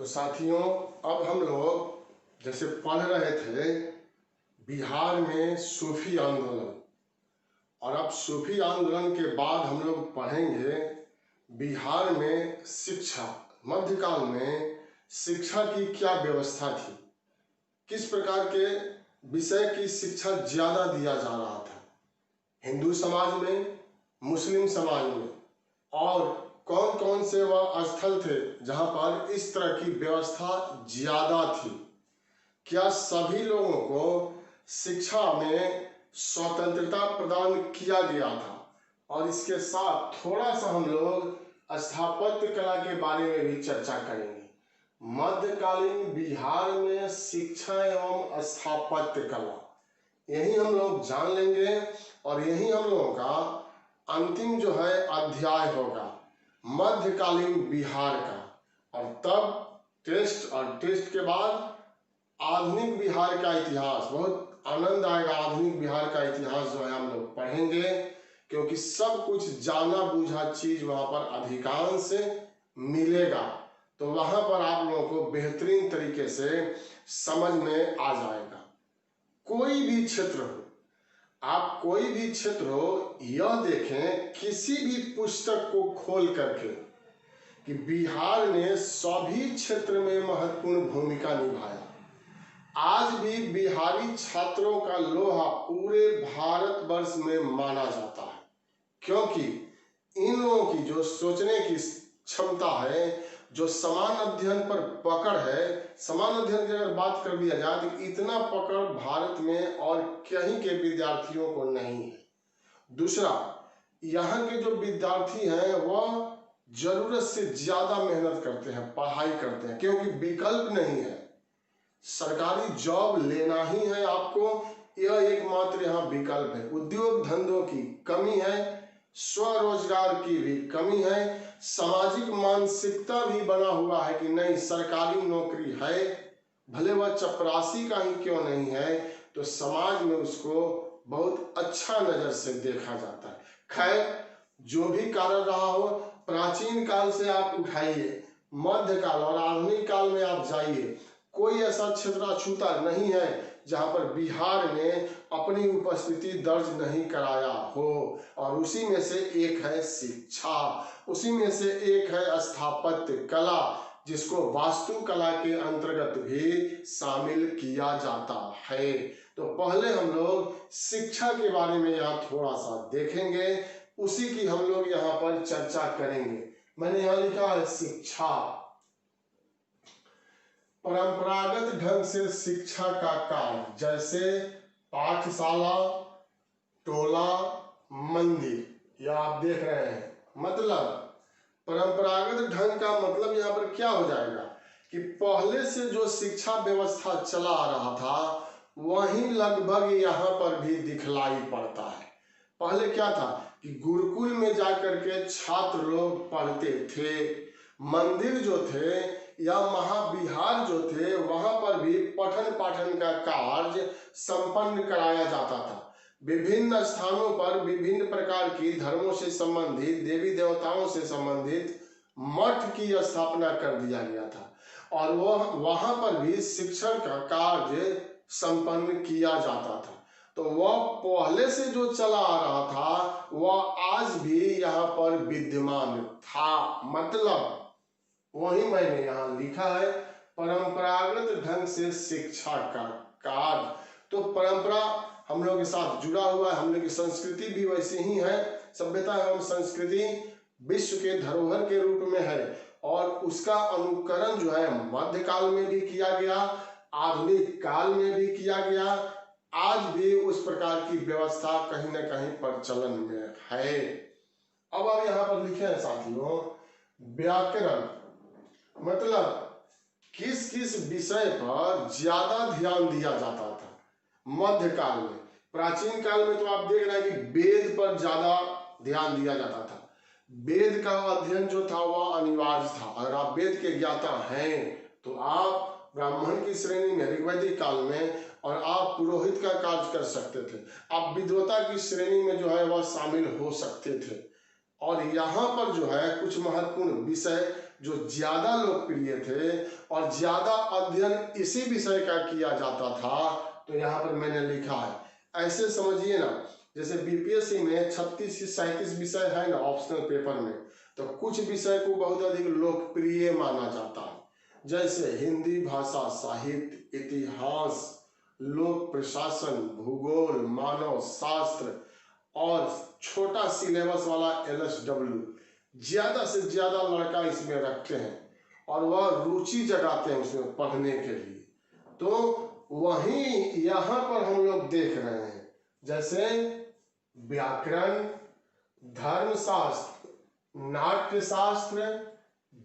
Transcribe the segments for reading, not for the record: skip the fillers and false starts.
तो साथियों, अब हम लोग जैसे पढ़ रहे थे बिहार में सूफी आंदोलन, और अब सूफी आंदोलन के बाद हम लोग पढ़ेंगे बिहार में शिक्षा, मध्यकाल में शिक्षा की क्या व्यवस्था थी, किस प्रकार के विषय की शिक्षा ज्यादा दिया जा रहा था हिंदू समाज में, मुस्लिम समाज में, और कौन कौन से वह स्थल थे जहां पर इस तरह की व्यवस्था ज्यादा थी। क्या सभी लोगों को शिक्षा में स्वतंत्रता प्रदान किया गया था। और इसके साथ थोड़ा सा हम लोग स्थापत्य कला के बारे में भी चर्चा करेंगे। मध्यकालीन बिहार में शिक्षा एवं स्थापत्य कला, यही हम लोग जान लेंगे और यही हम लोगों का अंतिम जो है अध्याय होगा मध्यकालीन बिहार का। और तब टेस्ट, और टेस्ट के बाद आधुनिक बिहार का इतिहास, बहुत आनंद आएगा। आधुनिक बिहार का इतिहास जो है हम लोग पढ़ेंगे, क्योंकि सब कुछ जाना बूझा चीज वहां पर अधिकांश मिलेगा, तो वहां पर आप लोगों को बेहतरीन तरीके से समझ में आ जाएगा। कोई भी क्षेत्र हो, आप कोई भी क्षेत्र हो, यह देखें किसी भी पुस्तक को खोल करके कि बिहार ने सभी क्षेत्र में महत्वपूर्ण भूमिका निभाया। आज भी बिहारी छात्रों का लोहा पूरे भारतवर्ष में माना जाता है, क्योंकि इन लोगों की जो सोचने की क्षमता है, जो समान अध्ययन पर पकड़ है, समान अध्ययन की अगर बात कर दिया जाए तो इतना पकड़ भारत में और कहीं के विद्यार्थियों को नहीं है। दूसरा, यहाँ के जो विद्यार्थी हैं वह जरूरत से ज्यादा मेहनत करते हैं, पढ़ाई करते हैं, क्योंकि विकल्प नहीं है। सरकारी जॉब लेना ही है आपको, यह एकमात्र यहाँ विकल्प है। उद्योग धंधों की कमी है, स्वरोजगार की भी कमी है, सामाजिक मानसिकता भी बना हुआ है कि नहीं सरकारी नौकरी है, भले वह चपरासी का ही क्यों नहीं है, तो समाज में उसको बहुत अच्छा नजर से देखा जाता है। खैर, जो भी कारण रहा हो, प्राचीन काल से आप उठाइए, मध्यकाल और आधुनिक काल में आप जाइए, कोई ऐसा क्षेत्र अछूता नहीं है जहां पर बिहार ने अपनी उपस्थिति दर्ज नहीं कराया हो। और उसी में से एक है शिक्षा, उसी में से एक है स्थापत्य कला, जिसको वास्तुकला के अंतर्गत भी शामिल किया जाता है। तो पहले हम लोग शिक्षा के बारे में यहाँ थोड़ा सा देखेंगे, उसी की हम लोग यहाँ पर चर्चा करेंगे। मैंने यहाँ लिखा है शिक्षा, परंपरागत ढंग से शिक्षा का कार्य, जैसे पाठशाला, टोला, मंदिर, यह आप देख रहे हैं। मतलब परंपरागत ढंग का मतलब यहाँ पर क्या हो जाएगा कि पहले से जो शिक्षा व्यवस्था चला आ रहा था वही लगभग यहाँ पर भी दिखलाई पड़ता है। पहले क्या था कि गुरुकुल में जाकर के छात्र लोग पढ़ते थे, मंदिर जो थे या महाविहार जो थे वहां पर भी पठन पाठन का कार्य संपन्न कराया जाता था। विभिन्न स्थानों पर विभिन्न प्रकार की धर्मों से संबंधित, देवी देवताओं से संबंधित मठ की स्थापना कर दिया गया था, और वह वहां पर भी शिक्षण का कार्य संपन्न किया जाता था। तो वह पहले से जो चला आ रहा था वह आज भी यहाँ पर विद्यमान था। मतलब वही मैंने यहाँ लिखा है, परंपरागत ढंग से शिक्षा का कार्य। तो परंपरा हम लोग के साथ जुड़ा हुआ है, हम लोग की संस्कृति भी वैसे ही है। सभ्यता एवं संस्कृति विश्व के धरोहर के रूप में है, और उसका अनुकरण जो है मध्यकाल में भी किया गया, आधुनिक काल में भी किया गया, आज भी उस प्रकार की व्यवस्था कहीं न कहीं प्रचलन में है। अब आप यहाँ पर लिखे हैं साथियों, व्याकरण, मतलब किस किस विषय पर ज्यादा ध्यान दिया जाता था मध्यकाल में। प्राचीन काल में तो आप देख रहे हैं कि वेद पर ज्यादा ध्यान दिया जाता था। वेद का अध्ययन जो था वह अनिवार्य था। अगर आप वेद के ज्ञाता हैं तो आप ब्राह्मण की श्रेणी में ऋग्वैदिक काल में, और आप पुरोहित का कार्य कर सकते थे। आप विद्वता की श्रेणी में जो है वह शामिल हो सकते थे। और यहाँ पर जो है कुछ महत्वपूर्ण विषय जो ज्यादा लोकप्रिय थे और ज्यादा अध्ययन इसी विषय का किया जाता था, तो यहाँ पर मैंने लिखा है। ऐसे समझिए ना, जैसे बीपीएससी में 36 से 37 विषय है ना ऑप्शनल पेपर में, तो कुछ विषय को बहुत अधिक लोकप्रिय माना जाता है, जैसे हिंदी भाषा, साहित्य, इतिहास, लोक प्रशासन, भूगोल, मानव शास्त्र और छोटा सिलेबस वाला एलएसडब्ल्यू ज्यादा से ज्यादा लड़का इसमें रखते हैं और वह रुचि जगाते हैं उसमें पढ़ने के लिए। तो वहीं यहाँ पर हम लोग देख रहे हैं, जैसे व्याकरण, धर्मशास्त्र, नाट्यशास्त्र,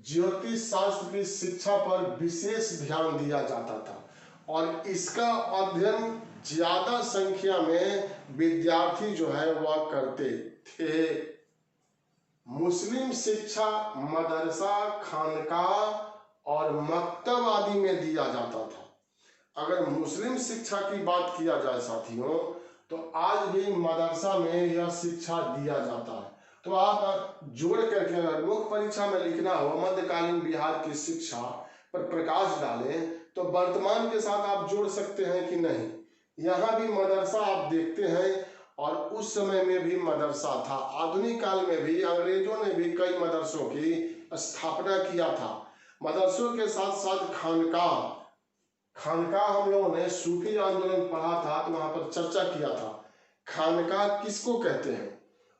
ज्योतिष शास्त्र की शिक्षा पर विशेष ध्यान दिया जाता था और इसका अध्ययन ज्यादा संख्या में विद्यार्थी जो है वह करते थे। मुस्लिम शिक्षा मदरसा, खानकाह और मकतब आदि में दिया जाता था। अगर मुस्लिम शिक्षा की बात किया जाए साथियों, तो आज भी मदरसा में यह शिक्षा दिया जाता है। तो आप जोड़ करके अगर मुख्य परीक्षा में लिखना हो मध्यकालीन बिहार की शिक्षा पर प्रकाश डालें, तो वर्तमान के साथ आप जोड़ सकते हैं कि नहीं। यहाँ भी मदरसा आप देखते हैं और उस समय में भी मदरसा था। आधुनिक काल में भी अंग्रेजों ने भी कई मदरसों की स्थापना किया था। मदरसों के साथ साथ खानकाह हम लोगों ने सूफी आंदोलन पढ़ा था, तो वहां पर चर्चा किया था। खानकाह किसको कहते हैं?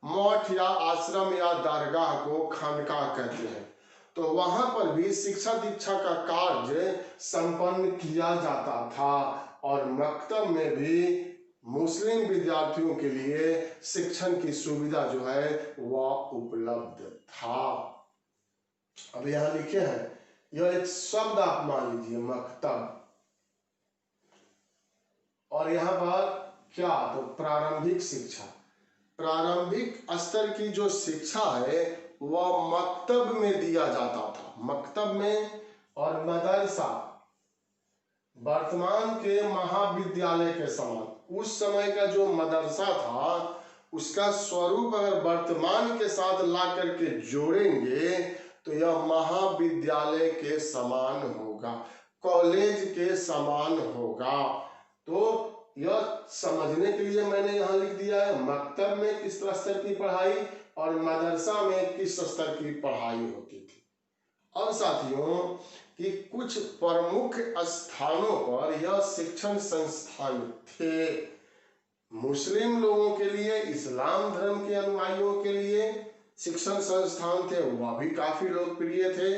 मठ या आश्रम या दरगाह को खानकाह कहते हैं। तो वहां पर भी शिक्षा दीक्षा का कार्य संपन्न किया जाता था और मकतब में भी मुस्लिम विद्यार्थियों के लिए शिक्षण की सुविधा जो है वह उपलब्ध था। अब यहां लिखे हैं, यह एक शब्द आप मान लीजिए मकतब, और यहाँ पर क्या, तो प्रारंभिक शिक्षा, प्रारंभिक स्तर की जो शिक्षा है वह मकतब में दिया जाता था, मकतब में। और मदरसा वर्तमान के महाविद्यालय के समान, उस समय का जो मदरसा था उसका स्वरूप अगर वर्तमान के साथ ला करके जोड़ेंगे तो यह महाविद्यालय के समान होगा, कॉलेज के समान होगा। तो यह समझने के लिए मैंने यहाँ लिख दिया है मकतब में किस स्तर की पढ़ाई और मदरसा में किस स्तर की पढ़ाई होती थी। अब साथियों कि कुछ प्रमुख स्थानों पर यह शिक्षण संस्थान थे। मुस्लिम लोगों के लिए, इस्लाम धर्म के अनुयायियों के लिए शिक्षण संस्थान थे, वह भी काफी लोकप्रिय थे।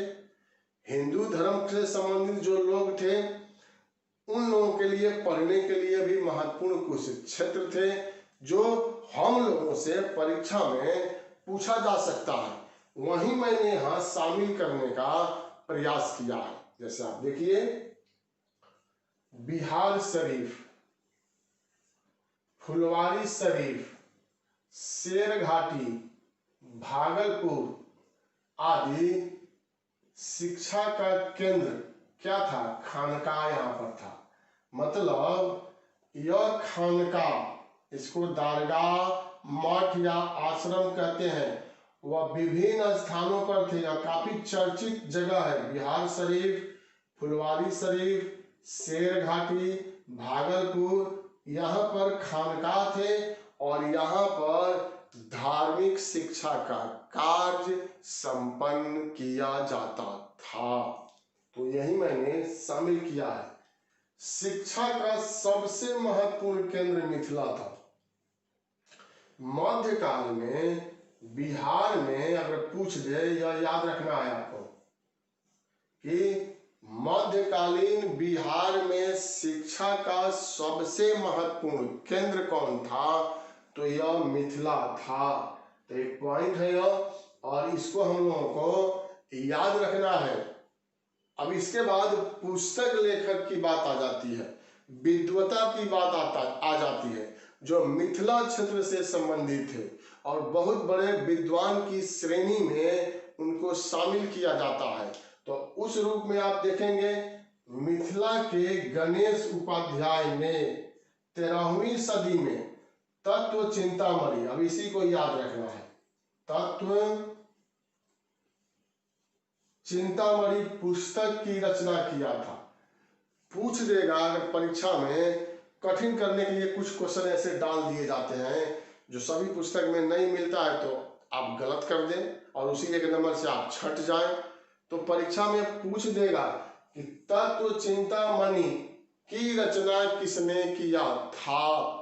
हिंदू धर्म से संबंधित जो लोग थे उन लोगों के लिए पढ़ने के लिए भी महत्वपूर्ण कुछ क्षेत्र थे जो हम लोगों से परीक्षा में पूछा जा सकता है, वहीं मैंने यहाँ शामिल करने का प्रयास किया है। जैसे आप देखिए, बिहार शरीफ, फुलवारी शरीफ, शेरघाटी, भागलपुर आदि शिक्षा का केंद्र क्या था? खानकाह यहाँ पर था। मतलब यह खानकाह, इसको दरगाह, मठ या आश्रम कहते हैं, वह विभिन्न स्थानों पर थे। यह काफी चर्चित जगह है। बिहार शरीफ, फुलवारी शरीफ, शेरघाटी, भागलपुर, यहाँ पर खानकाह थे और यहाँ पर धार्मिक शिक्षा का कार्य संपन्न किया जाता था। तो यही मैंने शामिल किया है। शिक्षा का सबसे महत्वपूर्ण केंद्र मिथिला था। मध्यकाल में बिहार में अगर पूछ दे, यह याद रखना है आपको कि मध्यकालीन बिहार में शिक्षा का सबसे महत्वपूर्ण केंद्र कौन था, तो यह मिथिला था। तो एक पॉइंट है यह, और इसको हम लोगों को याद रखना है। अब इसके बाद पुस्तक लेखक की बात आ जाती है, विद्वता की बात आ जाती है, जो मिथिला क्षेत्र से संबंधित है और बहुत बड़े विद्वान की श्रेणी में उनको शामिल किया जाता है। तो उस रूप में आप देखेंगे मिथिला के गणेश उपाध्याय ने 13वीं सदी में तत्व चिंतामणि, अब इसी को याद रखना है, तत्व चिंतामणि पुस्तक की रचना किया था। पूछ देगा अगर परीक्षा में, कठिन करने के लिए कुछ क्वेश्चन ऐसे डाल दिए जाते हैं जो सभी पुस्तक में नहीं मिलता है, तो आप गलत कर दें और उसी एक नंबर से आप छट जाएं। तो परीक्षा में पूछ देगा कि तत्व चिंतामणि की रचना किसने किया था?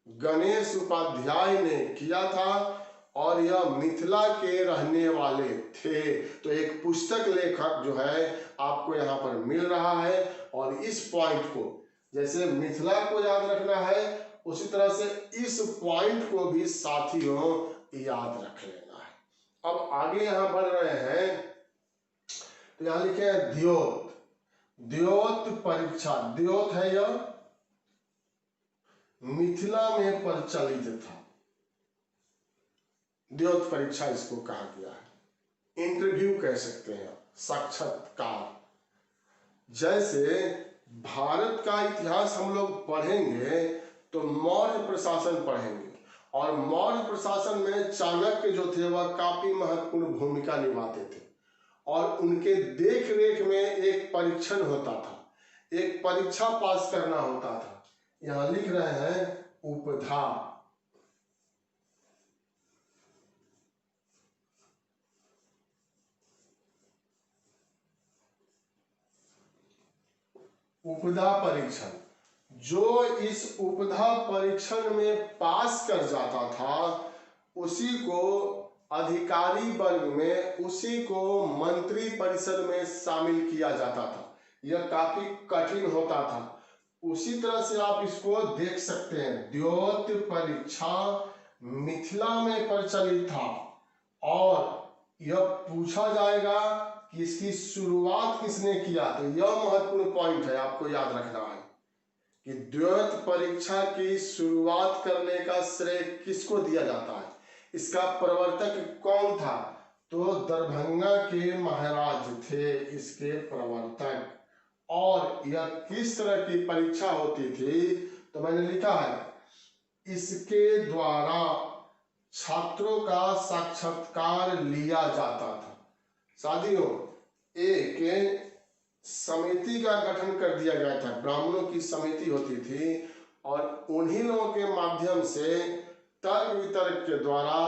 गणेश उपाध्याय ने किया था और यह मिथिला के रहने वाले थे। तो एक पुस्तक लेखक जो है आपको यहाँ पर मिल रहा है, और इस पॉइंट को जैसे मिथिला को याद रखना है उसी तरह से इस पॉइंट को भी साथियों याद रख लेना है। अब आगे यहाँ बढ़ रहे हैं, तो यहाँ लिखे हैं द्योत। द्योत परीक्षा, द्योत है यह मिथिला में प्रचलित था। द्योत परीक्षा इसको कहा गया है, इंटरव्यू कह सकते हैं, साक्षात्कार। जैसे भारत का इतिहास हम लोग पढ़ेंगे तो मौर्य प्रशासन पढ़ेंगे, और मौर्य प्रशासन में चाणक्य जो थे वह काफी महत्वपूर्ण भूमिका निभाते थे, और उनके देख रेख में एक परीक्षण होता था, एक परीक्षा पास करना होता था। यहां लिख रहे हैं उपधा। उपधा परीक्षण, जो इस उपधा परीक्षण में पास कर जाता था उसी को अधिकारी वर्ग में, उसी को मंत्री परिषद में शामिल किया जाता था। यह काफी कठिन होता था। उसी तरह से आप इसको देख सकते हैं, द्योत परीक्षा मिथिला में प्रचलित था, और यह पूछा जाएगा कि इसकी शुरुआत किसने किया। तो यह महत्वपूर्ण पॉइंट है, आपको याद रखना है कि द्योत परीक्षा की शुरुआत करने का श्रेय किसको दिया जाता है, इसका प्रवर्तक कौन था? तो दरभंगा के महाराज थे इसके प्रवर्तक। और यह किस तरह की परीक्षा होती थी? तो मैंने लिखा है, इसके द्वारा छात्रों का साक्षात्कार लिया जाता था। साथियों, एक समिति का गठन कर दिया गया था, ब्राह्मणों की समिति होती थी, और उन्हीं लोगों के माध्यम से तर्क वितर्क के द्वारा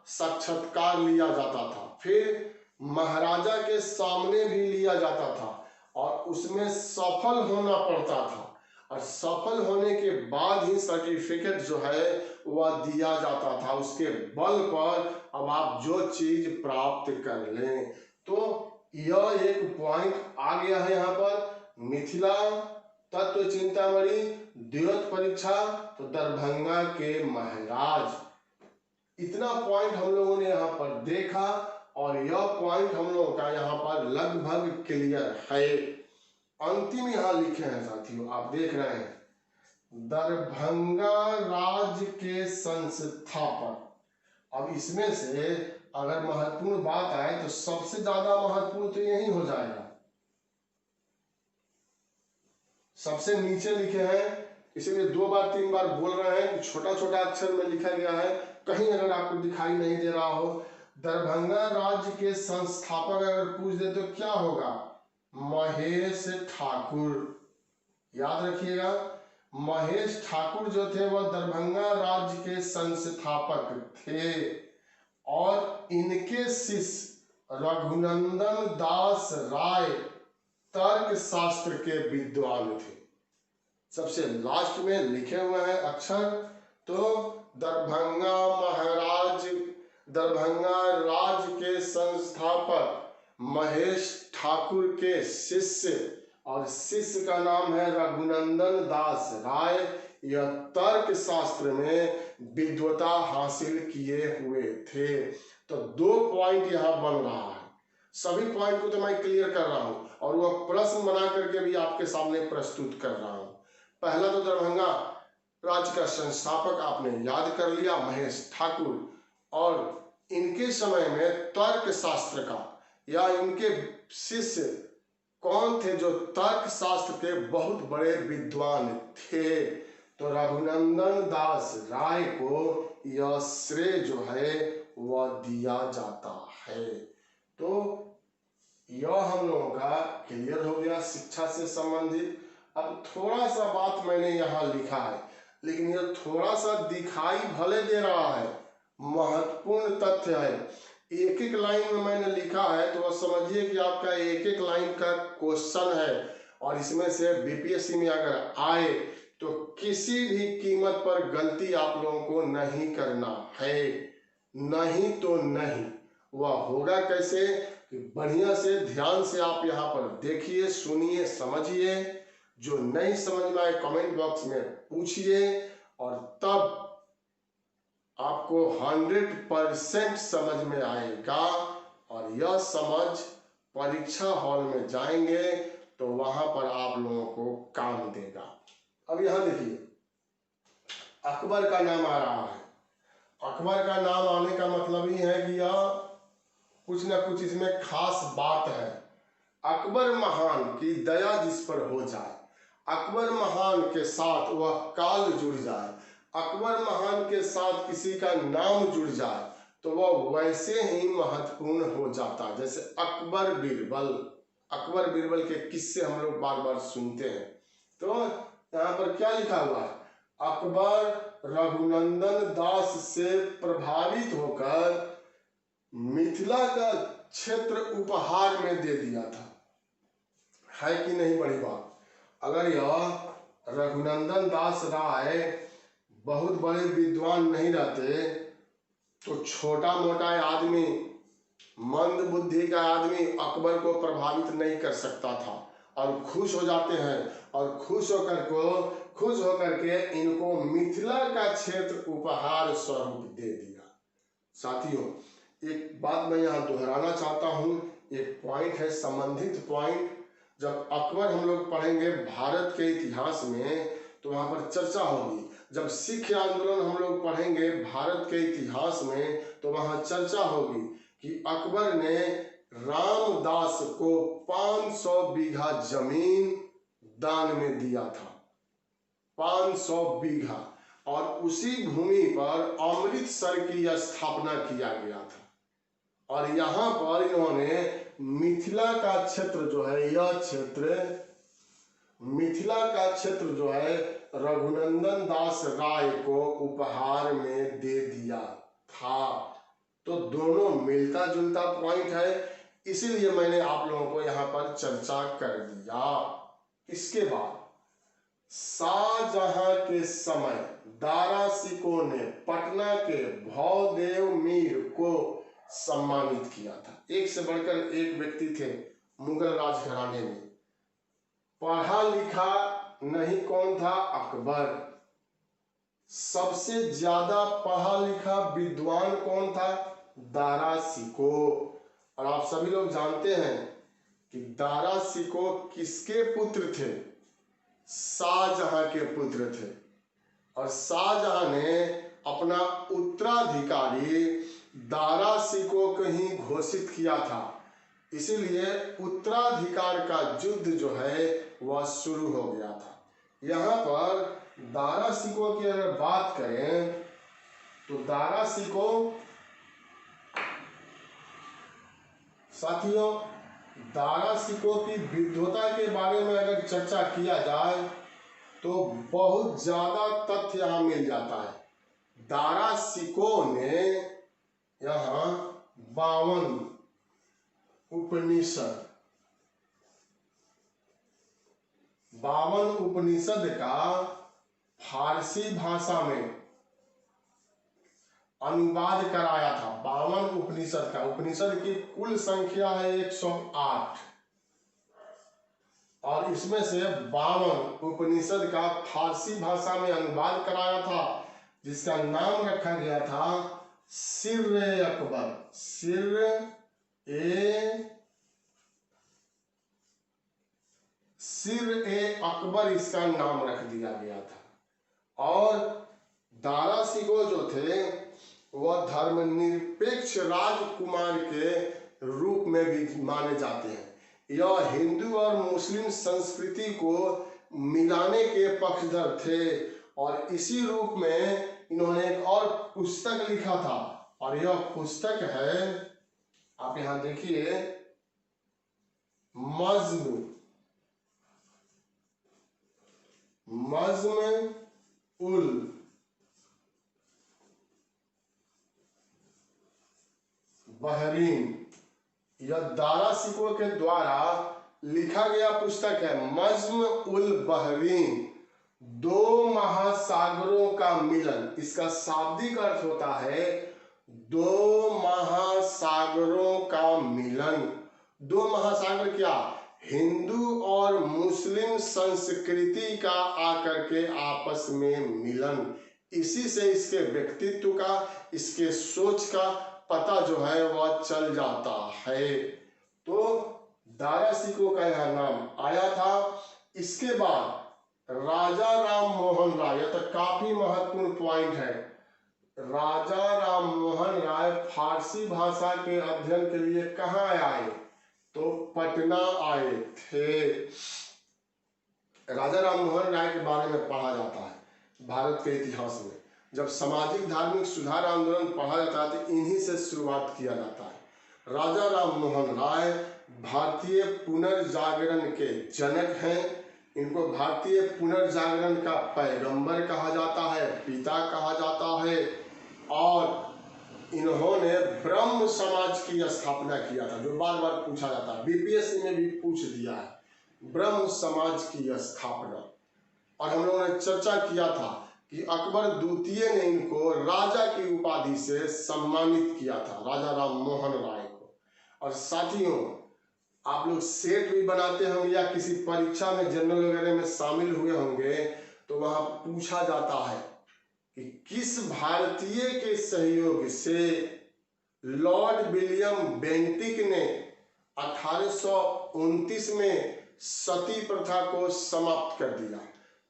साक्षात्कार लिया जाता था। फिर महाराजा के सामने भी लिया जाता था, और उसमें सफल होना पड़ता था, और सफल होने के बाद ही सर्टिफिकेट जो है वह दिया जाता था। उसके बल पर अब आप जो चीज प्राप्त कर लें। तो यह एक पॉइंट आ गया है यहाँ पर, मिथिला, तत्व चिंतामणि, द्योत परीक्षा, तो दरभंगा के महाराज। इतना पॉइंट हम लोगों ने यहाँ पर देखा, और यह पॉइंट हम लोगों का यहाँ पर लगभग क्लियर है। अंतिम यहाँ लिखे हैं साथियों, आप देख रहे हैं, दरभंगा राज्य के संस्थापक। अब इसमें से अगर महत्वपूर्ण बात आए तो सबसे ज्यादा महत्वपूर्ण तो यही हो जाएगा। सबसे नीचे लिखे हैं, इसीलिए 2 बार 3 बार बोल रहे हैं कि छोटा छोटा अक्षर में लिखा गया है, कहीं अगर आपको दिखाई नहीं दे रहा हो। दरभंगा राज्य के संस्थापक अगर पूछ दे तो क्या होगा? महेश ठाकुर। याद रखिएगा, महेश ठाकुर जो थे वह दरभंगा राज्य के संस्थापक थे, और इनके शिष्य रघुनंदन दास राय तर्क शास्त्र के विद्वान थे। सबसे लास्ट में लिखे हुए हैं अक्षर, तो दरभंगा राज्य के संस्थापक महेश ठाकुर के शिष्य, और शिष्य का नाम है रघुनंदन दास राय। यह तर्क शास्त्र में विद्वता हासिल किए हुए थे। तो 2 पॉइंट यहाँ बन रहा है। सभी पॉइंट को तो मैं क्लियर कर रहा हूं, और वह प्रश्न बना करके भी आपके सामने प्रस्तुत कर रहा हूं। पहला तो दरभंगा राज्य का संस्थापक आपने याद कर लिया, महेश ठाकुर, और इनके समय में तर्क शास्त्र का या इनके शिष्य कौन थे जो तर्क शास्त्र के बहुत बड़े विद्वान थे? तो रघुनंदन दास राय को यह श्रेय जो है वह दिया जाता है। तो यह हम लोगों का क्लियर हो गया शिक्षा से संबंधित। अब थोड़ा सा बात मैंने यहाँ लिखा है, लेकिन यह थोड़ा सा दिखाई भले दे रहा है, महत्वपूर्ण तथ्य है। एक एक लाइन में मैंने लिखा है, तो समझिए कि आपका एक एक लाइन का क्वेश्चन है, और इसमें से बीपीएससी में अगर आए तो किसी भी कीमत पर गलती आप लोगों को नहीं करना है। नहीं तो नहीं। वह होगा कैसे कि बढ़िया से ध्यान से आप यहाँ पर देखिए, सुनिए, समझिए। जो नहीं समझ में आए कमेंट बॉक्स में पूछिए, और तब आपको 100% समझ में आएगा। और यह समझ परीक्षा हॉल में जाएंगे तो वहां पर आप लोगों को काम देगा। अब यहां देखिए, अकबर का नाम आ रहा है। अकबर का नाम आने का मतलब ही है कि यह कुछ ना कुछ इसमें खास बात है। अकबर महान की दया जिस पर हो जाए, अकबर महान के साथ वह काल जुड़ जाए, अकबर महान के साथ किसी का नाम जुड़ जाए, तो वह वैसे ही महत्वपूर्ण हो जाता है। जैसे अकबर बीरबल, अकबर बीरबल के किस्से हम लोग बार बार सुनते हैं। तो यहाँ पर क्या लिखा हुआ है? अकबर रघुनंदन दास से प्रभावित होकर मिथिला का क्षेत्र उपहार में दे दिया था। है कि नहीं बड़ी बात? अगर यह रघुनंदन दास राय बहुत बड़े विद्वान नहीं रहते तो छोटा मोटा आदमी, मंद बुद्धि का आदमी अकबर को प्रभावित नहीं कर सकता था। और खुश हो जाते हैं, और खुश होकर के इनको मिथिला का क्षेत्र उपहार स्वरूप दे दिया। साथियों, एक बात मैं यहाँ दोहराना चाहता हूँ, एक पॉइंट है, संबंधित पॉइंट। जब अकबर हम लोग पढ़ेंगे भारत के इतिहास में तो वहाँ पर चर्चा होगी। जब सिख आंदोलन हम लोग पढ़ेंगे भारत के इतिहास में तो वहाँ चर्चा होगी कि अकबर ने रामदास को 500 बीघा जमीन दान में दिया था। 500 बीघा, और उसी भूमि पर अमृतसर की स्थापना किया गया था। और यहाँ पर इन्होंने मिथिला का क्षेत्र जो है, यह क्षेत्र मिथिला का क्षेत्र जो है रघुनंदन दास राय को उपहार में दे दिया था। तो दोनों मिलता जुलता पॉइंट है, इसीलिए मैंने आप लोगों को यहाँ पर चर्चा कर दिया। इसके बाद शाहजहां के समय दारा शिकोह ने पटना के भवदेव मीर को सम्मानित किया था। एक से बढ़कर एक व्यक्ति थे मुगल राजघराने में। पढ़ा लिखा नहीं कौन था? अकबर। सबसे ज्यादा पढ़ा लिखा विद्वान कौन था? दारा शिकोह। और आप सभी लोग जानते हैं कि दारा शिकोह किसके पुत्र थे? शाहजहां के पुत्र थे। और शाहजहां ने अपना उत्तराधिकारी दारा शिकोह को ही घोषित किया था। इसीलिए उत्तराधिकार का युद्ध जो है वह शुरू हो गया था। यहाँ पर दारा शिकोह की अगर बात करें तो दारा शिकोह, साथियों, दारा शिकोह की विद्वता के बारे में अगर चर्चा किया जाए तो बहुत ज्यादा तथ्य यहाँ मिल जाता है। दारा शिकोह ने यहाँ 52 उपनिषद, 52 उपनिषद का फारसी भाषा में अनुवाद कराया था। 52 उपनिषद का, उपनिषद की कुल संख्या है 108, और इसमें से 52 उपनिषद का फारसी भाषा में अनुवाद कराया था, जिसका नाम रखा गया था सिर्र अकबर। सिर-ए-अकबर इसका नाम रख दिया गया था। और दारा शिकोह जो थे वह धर्मनिरपेक्ष राजकुमार के रूप में भी माने जाते हैं। यह हिंदू और मुस्लिम संस्कृति को मिलाने के पक्षधर थे। और इसी रूप में इन्होंने एक और पुस्तक लिखा था और यह पुस्तक है, आप यहां देखिए, नज्म उल बहरीन। यह दारा शिकोह के द्वारा लिखा गया पुस्तक है। नज्म उल बहरीन, दो महासागरों का मिलन। इसका शाब्दिक अर्थ होता है दो महासागरों का मिलन। दो महासागर क्या? हिंदू और मुस्लिम संस्कृति का आकर के आपस में मिलन। इसी से इसके व्यक्तित्व का, इसके सोच का पता जो है वह चल जाता है। तो दारा शिकोह का यह नाम आया था। इसके बाद राजा राम मोहन राय, यह तो काफी महत्वपूर्ण पॉइंट है। राजा राम मोहन राय फारसी भाषा के अध्ययन के लिए कहाँ आए? तो पटना आए थे। राजा राम मोहन राय के बारे में पढ़ा जाता है भारत के इतिहास में। जब सामाजिक धार्मिक सुधार आंदोलन पढ़ा जाता है तो इन्हीं से शुरुआत किया जाता है। राजा राम मोहन राय भारतीय पुनर्जागरण के जनक हैं। इनको भारतीय पुनर्जागरण का पैगंबर कहा जाता है, पिता कहा जाता है। और इन्होंने ब्रह्म समाज की स्थापना किया था, जो बार बार पूछा जाता है, बीपीएससी में भी पूछ दिया है, ब्रह्म समाज की स्थापना। और हम लोगों ने चर्चा किया था कि अकबर द्वितीय ने इनको राजा की उपाधि से सम्मानित किया था, राजा राम मोहन राय को। और साथियों, आप लोग सेट भी बनाते होंगे या किसी परीक्षा में जनरल वगैरह में शामिल हुए होंगे तो वहां पूछा जाता है कि किस भारतीय के सहयोग से लॉर्ड विलियम बेंटिक ने 1829 में सती प्रथा को समाप्त कर दिया।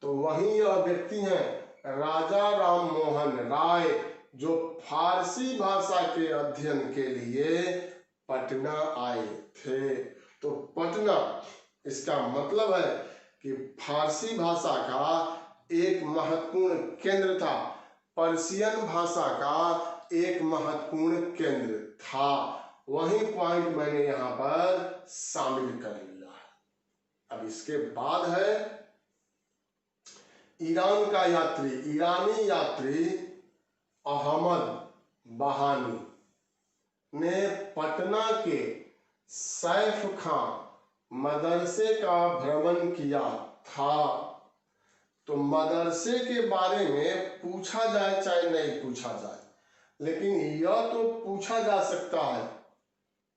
तो वही यह व्यक्ति हैं राजा राम मोहन राय, जो फारसी भाषा के अध्ययन के लिए पटना आए थे। तो पटना, इसका मतलब है कि फारसी भाषा का एक महत्वपूर्ण केंद्र था, पर्शियन भाषा का एक महत्वपूर्ण केंद्र था। वही पॉइंट मैंने यहाँ पर शामिल कर लिया है। अब इसके बाद है ईरान का यात्री, ईरानी यात्री अहमद बहानी ने पटना के सैफ खां मदरसे का भ्रमण किया था। तो मदरसे के बारे में पूछा जाए चाहे नहीं पूछा जाए, लेकिन यह तो पूछा जा सकता है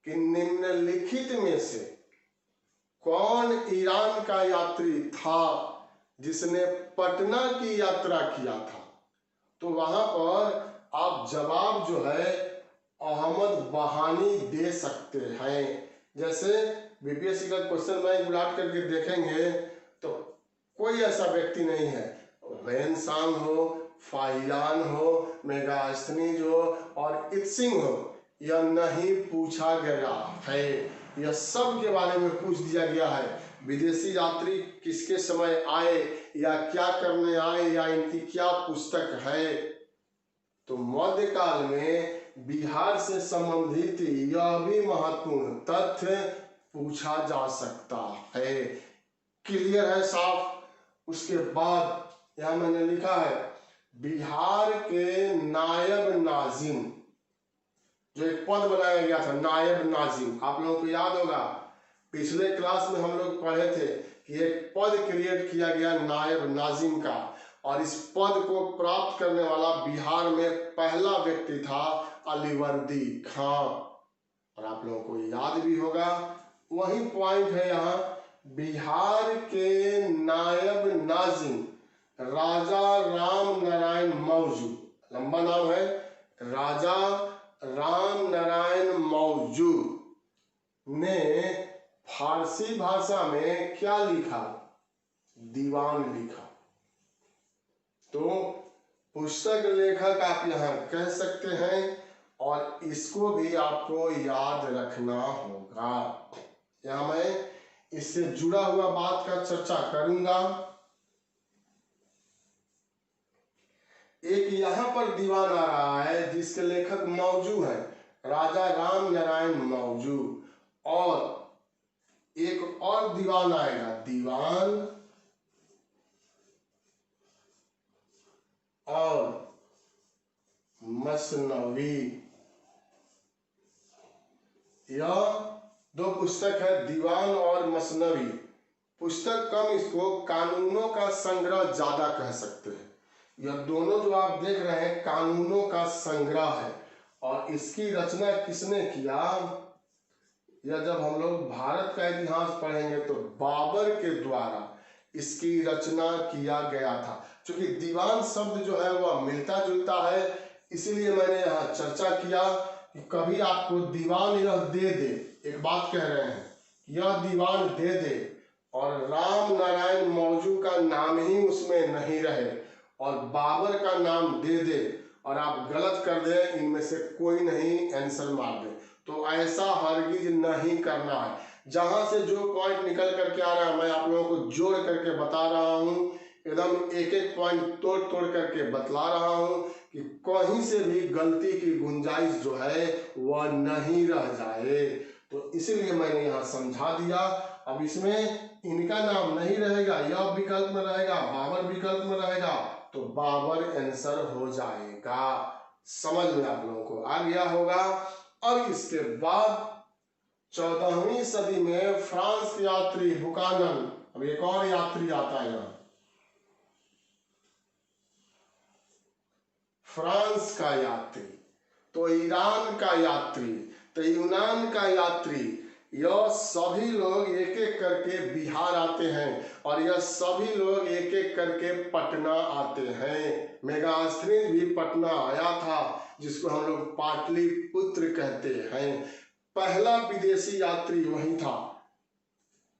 कि निम्नलिखित में से कौन ईरान का यात्री था जिसने पटना की यात्रा किया था? तो वहां पर आप जवाब जो है अहमद बहानी दे सकते हैं। जैसे बीपीएससी का क्वेश्चन बैंक उलट करके देखेंगे तो कोई ऐसा व्यक्ति नहीं है, वैनसांग हो, फाइलान हो, मेगास्थनीज हो और इत्सिंग हो, यह नहीं पूछा गया है। यह सब के बारे में पूछ दिया गया है। विदेशी यात्री किसके समय आए या क्या करने आए या इनकी क्या पुस्तक है। तो मध्यकाल में बिहार से संबंधित यह भी महत्वपूर्ण तथ्य पूछा जा सकता है। क्लियर है, साफ? उसके बाद यहां मैंने लिखा है बिहार के नायब नाजिम, जो एक पद बनाया गया था नायब नाजिम। आप लोगों को याद होगा पिछले क्लास में हम लोग पढ़े थे कि एक पद क्रिएट किया गया नायब नाजिम का, और इस पद को प्राप्त करने वाला बिहार में पहला व्यक्ति था अलीवर्दी खां। और आप लोगों को याद भी होगा, वही पॉइंट है यहाँ, बिहार के नायब नाजिम राजा राम नारायण मौजू, लंबा नाम है, राजा राम नारायण मौजू ने फारसी भाषा में क्या लिखा? दीवान लिखा। तो पुस्तक लेखक आप यहाँ कह सकते हैं, और इसको भी आपको याद रखना होगा। यहाँ मैं इससे जुड़ा हुआ बात का चर्चा करूंगा। एक यहाँ पर दीवान आ रहा है जिसके लेखक मौजू है, राजा राम नारायण मौजू, और एक और दीवान आएगा, दीवान और मसनवी। यह दो पुस्तक है, दीवान और मसनवी। पुस्तक कम, इसको कानूनों का संग्रह ज्यादा कह सकते हैं। यह दोनों जो आप देख रहे हैं कानूनों का संग्रह है। और इसकी रचना किसने किया, या जब हम लोग भारत का इतिहास पढ़ेंगे तो बाबर के द्वारा इसकी रचना किया गया था। क्योंकि दीवान शब्द जो है वह मिलता जुलता है, इसीलिए मैंने यहाँ चर्चा किया कि कभी आपको दीवान यह दे दे, एक बात कह रहे हैं, यह दीवान दे दे और राम नारायण मौजू का नाम ही उसमें नहीं रहे और बाबर का नाम दे दे और आप गलत कर दें, इनमें से कोई नहीं आंसर मार दे, तो ऐसा हरगिज नहीं करना है। जहां से जो पॉइंट निकल करके आ रहा है मैं आप लोगों को जोड़ करके बता रहा हूं, एकदम एक एक पॉइंट तोड़ तोड़ करके बतला रहा हूं कि कहीं से भी गलती की गुंजाइश जो है वह नहीं रह जाए। तो इसीलिए मैंने यहाँ समझा दिया। अब इसमें इनका नाम नहीं रहेगा, यह विकल्प में रहेगा, बाबर विकल्प में रहेगा, तो बाबर आंसर हो जाएगा। समझ में आप लोगों को आ गया होगा। अब इसके बाद 14वीं सदी में फ्रांस के यात्री बुकानन, अब एक और यात्री आता है यहाँ, फ्रांस का यात्री, तो ईरान का यात्री, तो यूनान का यात्री, यह सभी लोग एक एक करके बिहार आते हैं और यह सभी लोग एक एक करके पटना आते हैं। मेगास्थनीज भी पटना आया था, जिसको हम लोग पाटलिपुत्र कहते हैं। पहला विदेशी यात्री वही था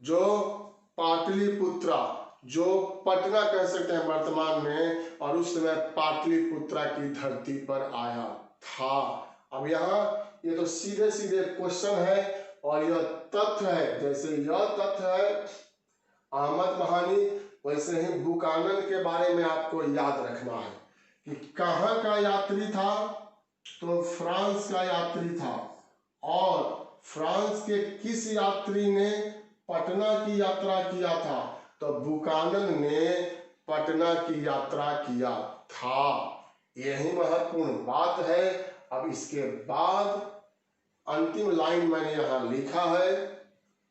जो पाटलिपुत्रा, जो पटना कह सकते हैं वर्तमान में, और उस समय पाटलिपुत्रा की धरती पर आया था। अब यहाँ ये तो सीधे सीधे क्वेश्चन है और यह तथ्य है, जैसे यह तथ्य है अहमद महानी, वैसे ही बुकानन के बारे में आपको याद रखना है कि कहाँ का यात्री था, तो फ्रांस का यात्री था। और फ्रांस के किस यात्री ने पटना की यात्रा किया था, तो बुकानन ने पटना की यात्रा किया था। यही महत्वपूर्ण बात है। अब इसके बाद अंतिम लाइन मैंने यहाँ लिखा है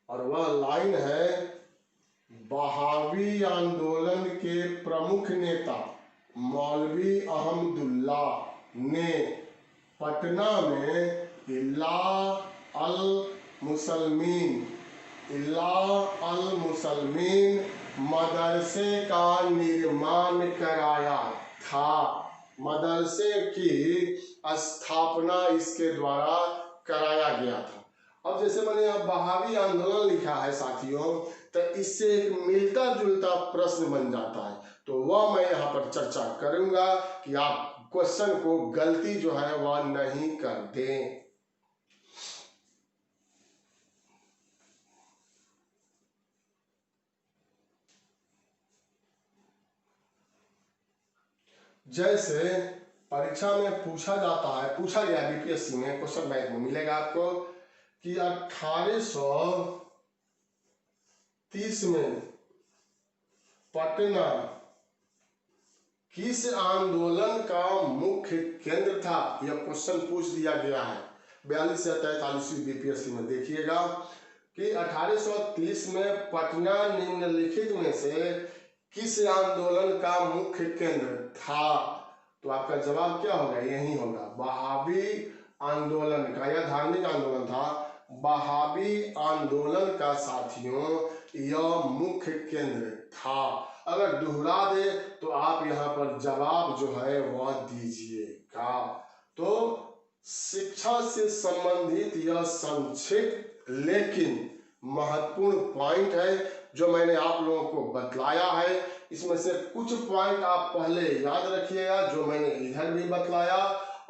और वह लाइन है, बहावी आंदोलन के प्रमुख नेता मौलवी अहमदुल्ला ने पटना में इल्ला अल मुसलमीन मदरसे का निर्माण कराया था। मदरसे की स्थापना इसके द्वारा कराया गया था। अब जैसे मैंने यहाँ बहावी आंदोलन लिखा है साथियों, तो इससे एक मिलता जुलता प्रश्न बन जाता है, तो वह मैं यहाँ पर चर्चा करूंगा कि आप क्वेश्चन को गलती जो है वह नहीं कर दें। जैसे परीक्षा में पूछा जाता है, पूछा गया बीपीएससी में, क्वेश्चन बैंक में मिलेगा आपको कि 1830 में पटना किस आंदोलन का मुख्य केंद्र था, यह क्वेश्चन पूछ दिया गया है 42 से 43 बीपीएससी में। देखिएगा कि 1830 में पटना निम्नलिखित में से किस आंदोलन का मुख्य केंद्र था, तो आपका जवाब क्या होगा, यही होगा, बहावी आंदोलन का। यह धार्मिक आंदोलन था। बहावी आंदोलन का साथियों यह मुख्य केंद्र था। अगर दोहरा दे तो आप यहाँ पर जवाब जो है वह दीजिएगा। तो शिक्षा से संबंधित यह संक्षिप्त लेकिन महत्वपूर्ण पॉइंट है जो मैंने आप लोगों को बतलाया है। इसमें से कुछ पॉइंट आप पहले याद रखिएगा जो मैंने इधर भी बतलाया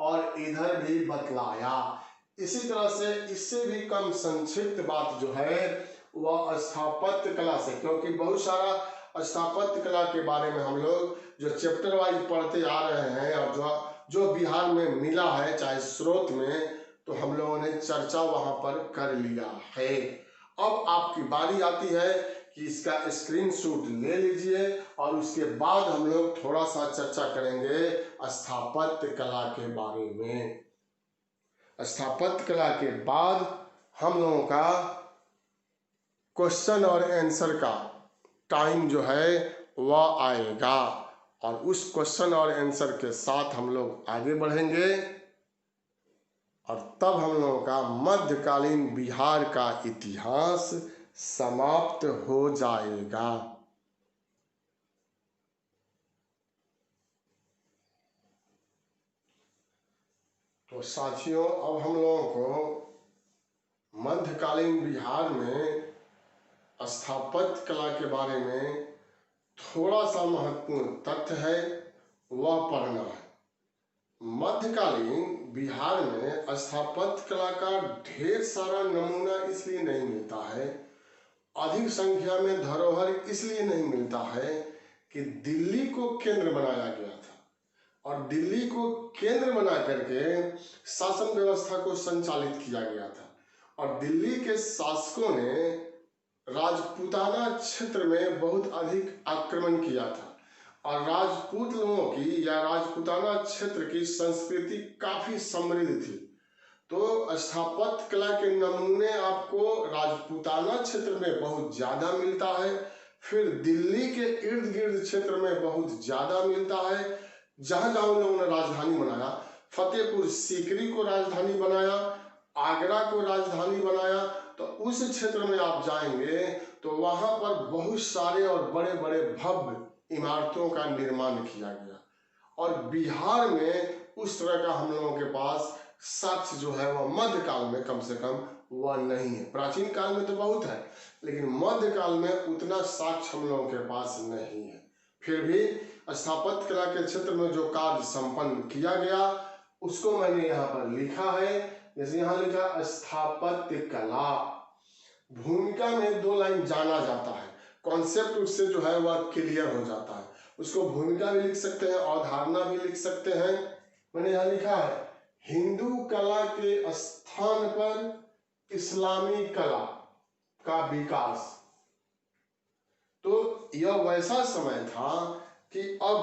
और इधर भी बतलाया। इसी तरह से इससे भी कम संक्षिप्त बात जो है वह स्थापत्य कला से, क्योंकि बहुत सारा स्थापत्य कला के बारे में हम लोग जो चैप्टर वाइज पढ़ते आ रहे हैं और जो बिहार में मिला है चाहे स्रोत में, तो हम लोगों ने चर्चा वहां पर कर लिया है। अब आपकी बारी आती है कि इसका स्क्रीनशॉट ले लीजिए और उसके बाद हम लोग थोड़ा सा चर्चा करेंगे स्थापत्य कला के बारे में। स्थापत्य कला के बाद हम लोगों का क्वेश्चन और आंसर का टाइम जो है वह आएगा और उस क्वेश्चन और आंसर के साथ हम लोग आगे बढ़ेंगे और तब हम लोगों का मध्यकालीन बिहार का इतिहास समाप्त हो जाएगा। तो साथियों, अब हम लोगों को मध्यकालीन बिहार में स्थापत्य कला के बारे में थोड़ा सा महत्वपूर्ण तथ्य है वह पढ़ना है। मध्यकालीन बिहार में स्थापत्य कला का ढेर सारा नमूना इसलिए नहीं मिलता है, अधिक संख्या में धरोहर इसलिए नहीं मिलता है कि दिल्ली को केंद्र बनाया गया था और दिल्ली को केंद्र बना करके शासन व्यवस्था को संचालित किया गया था और दिल्ली के शासकों ने राजपूताना क्षेत्र में बहुत अधिक आक्रमण किया था और राजपूत लोगों की या राजपूताना क्षेत्र की संस्कृति काफी समृद्ध थी। तो स्थापत्य कला के नमूने आपको राजपूताना क्षेत्र में बहुत ज्यादा मिलता है, फिर दिल्ली के इर्द गिर्द क्षेत्र में बहुत ज्यादा मिलता है। जहां जहां लोगों ने राजधानी बनाया, फतेहपुर सीकरी को राजधानी बनाया, आगरा को राजधानी बनाया, तो उस क्षेत्र में आप जाएंगे तो वहां पर बहुत सारे और बड़े बड़े भव्य इमारतों का निर्माण किया गया और बिहार में उस तरह का हम लोगों के पास साक्ष्य जो है वह मध्यकाल में कम से कम वह नहीं है। प्राचीन काल में तो बहुत है, लेकिन मध्यकाल में उतना साक्ष्य हम लोगों के पास नहीं है। फिर भी स्थापत्य कला के क्षेत्र में जो कार्य संपन्न किया गया उसको मैंने यहाँ पर लिखा है। जैसे यहाँ लिखा स्थापत्य कला, भूमिका में 2 लाइन जाना जाता है, कॉन्सेप्ट उससे जो है वह क्लियर हो जाता है। उसको भूमिका भी लिख सकते हैं, अवधारणा भी लिख सकते हैं। मैंने यहाँ लिखा है हिंदू कला के स्थान पर इस्लामी कला का विकास। तो यह वैसा समय था कि अब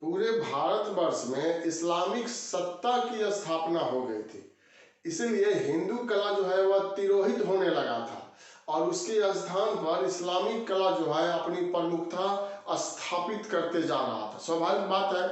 पूरे भारतवर्ष में इस्लामिक सत्ता की स्थापना हो गई थी, इसलिए हिंदू कला जो है वह तिरोहित होने लगा था और उसके स्थान पर इस्लामिक कला जो है अपनी प्रमुखता स्थापित करते जा रहा था। स्वाभाविक बात है,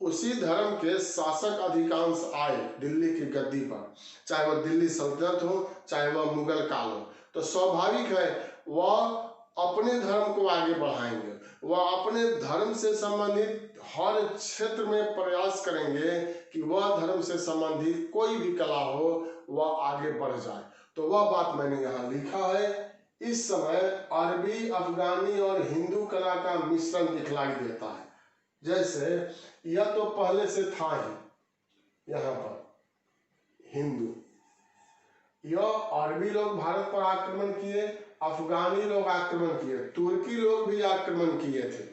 उसी धर्म के शासक अधिकांश आए दिल्ली की गद्दी पर, चाहे वह दिल्ली सल्तनत हो चाहे वह मुगल काल हो, तो स्वाभाविक है वह अपने धर्म को आगे बढ़ाएंगे, वह अपने धर्म से संबंधित हर क्षेत्र में प्रयास करेंगे कि वह धर्म से संबंधित कोई भी कला हो वह आगे बढ़ जाए। तो वह बात मैंने यहाँ लिखा है। इस समय अरबी, अफगानी और हिंदू कला का मिश्रण दिखलाई देता है। जैसे यह तो पहले से था ही, यहाँ पर हिंदू, यह अरबी लोग भारत पर आक्रमण किए, अफगानी लोग आक्रमण किए, तुर्की लोग भी आक्रमण किए थे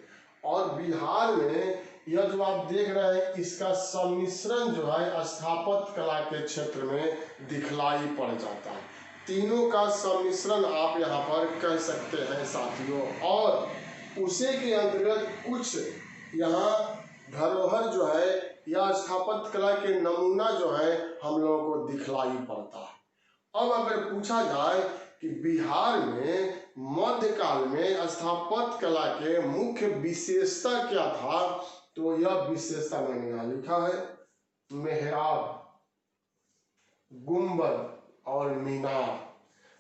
और बिहार में यह जो आप देख रहे हैं इसका सम्मिश्रण जो है स्थापत्य कला के क्षेत्र में दिखलाई पड़ जाता है। तीनों का सम्मिश्रण आप यहाँ पर कह सकते हैं साथियों। और उसी के अंतर्गत कुछ यहाँ धरोहर जो है या स्थापत्य कला के नमूना जो है हम लोगों को दिखलाई पड़ता है। अब अगर पूछा जाए कि बिहार में मध्यकाल में स्थापत्य कला के मुख्य विशेषता क्या था, तो यह विशेषता मैंने यहाँ लिखा है, मेहराब, गुंबद और मीनार।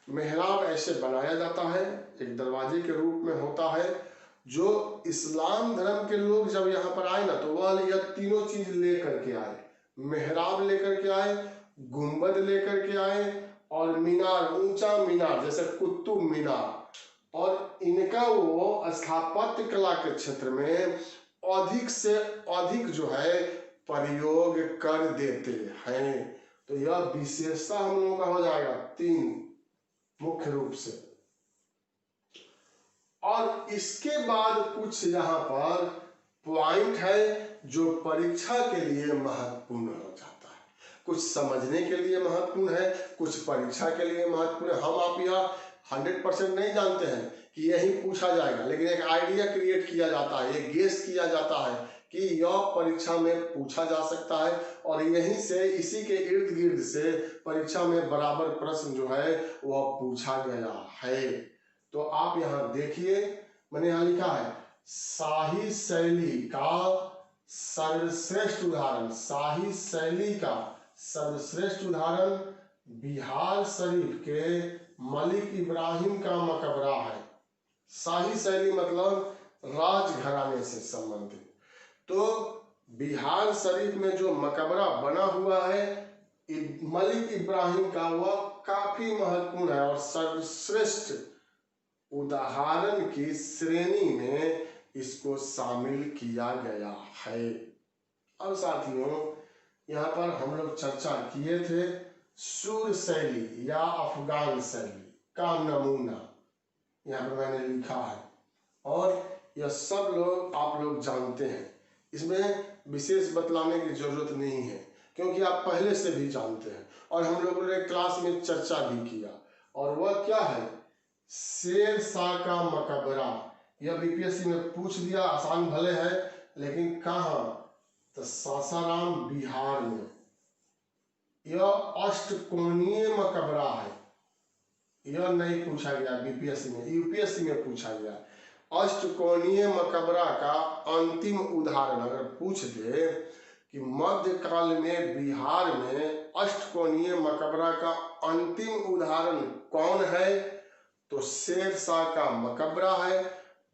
मेहराब ऐसे बनाया जाता है, एक दरवाजे के रूप में होता है। जो इस्लाम धर्म के लोग जब यहाँ पर आए ना, तो वह यह तीनों चीज लेकर के आए, मेहराब लेकर के आए, गुंबद लेकर के आए और मीनार, ऊंचा मीनार जैसे कुतुब मीनार। और इनका वो स्थापत्य कला के क्षेत्र में अधिक से अधिक जो है प्रयोग कर देते हैं। तो यह विशेषता हम लोगों का हो जाएगा 3 मुख्य रूप से। और इसके बाद कुछ यहाँ पर पॉइंट है जो परीक्षा के लिए महत्वपूर्ण हो जाता है। कुछ समझने के लिए महत्वपूर्ण है, कुछ परीक्षा के लिए महत्वपूर्ण है। हम आप यह 100% नहीं जानते हैं कि यही पूछा जाएगा, लेकिन एक आइडिया क्रिएट किया जाता है, एक गेस किया जाता है कि यह परीक्षा में पूछा जा सकता है, और यहीं से इसी के इर्द गिर्द से परीक्षा में बराबर प्रश्न जो है वह पूछा गया है। तो आप यहाँ देखिए, मैंने यहाँ लिखा है शाही शैली का सर्वश्रेष्ठ उदाहरण, शाही शैली का सर्वश्रेष्ठ उदाहरण बिहार शरीफ के मलिक इब्राहिम का मकबरा है। शाही शैली मतलब राजघराने से संबंधित। तो बिहार शरीफ में जो मकबरा बना हुआ है मलिक इब्राहिम का, वह काफी महत्वपूर्ण है और सर्वश्रेष्ठ उदाहरण की श्रेणी में इसको शामिल किया गया है। अब साथियों, यहाँ पर हम लोग चर्चा किए थे सूर शैली या अफगान शैली का नमूना, यहाँ पर मैंने लिखा है, और यह सब लोग आप लोग जानते हैं, इसमें विशेष बतलाने की जरूरत नहीं है क्योंकि आप पहले से भी जानते हैं और हम लोगों ने क्लास में चर्चा भी किया। और वह क्या है? शेर शाह का मकबरा। यह बीपीएससी में पूछ दिया, आसान भले है, लेकिन कहाँ? तो सासाराम बिहार में। यह अष्टकोणीय मकबरा है, यह नहीं पूछा गया बीपीएससी में, यूपीएससी में पूछा गया। अष्टकोणीय मकबरा का अंतिम उदाहरण अगर पूछ दे कि मध्यकाल में बिहार में अष्टकोणीय मकबरा का अंतिम उदाहरण कौन है, तो शेर शाह का मकबरा है।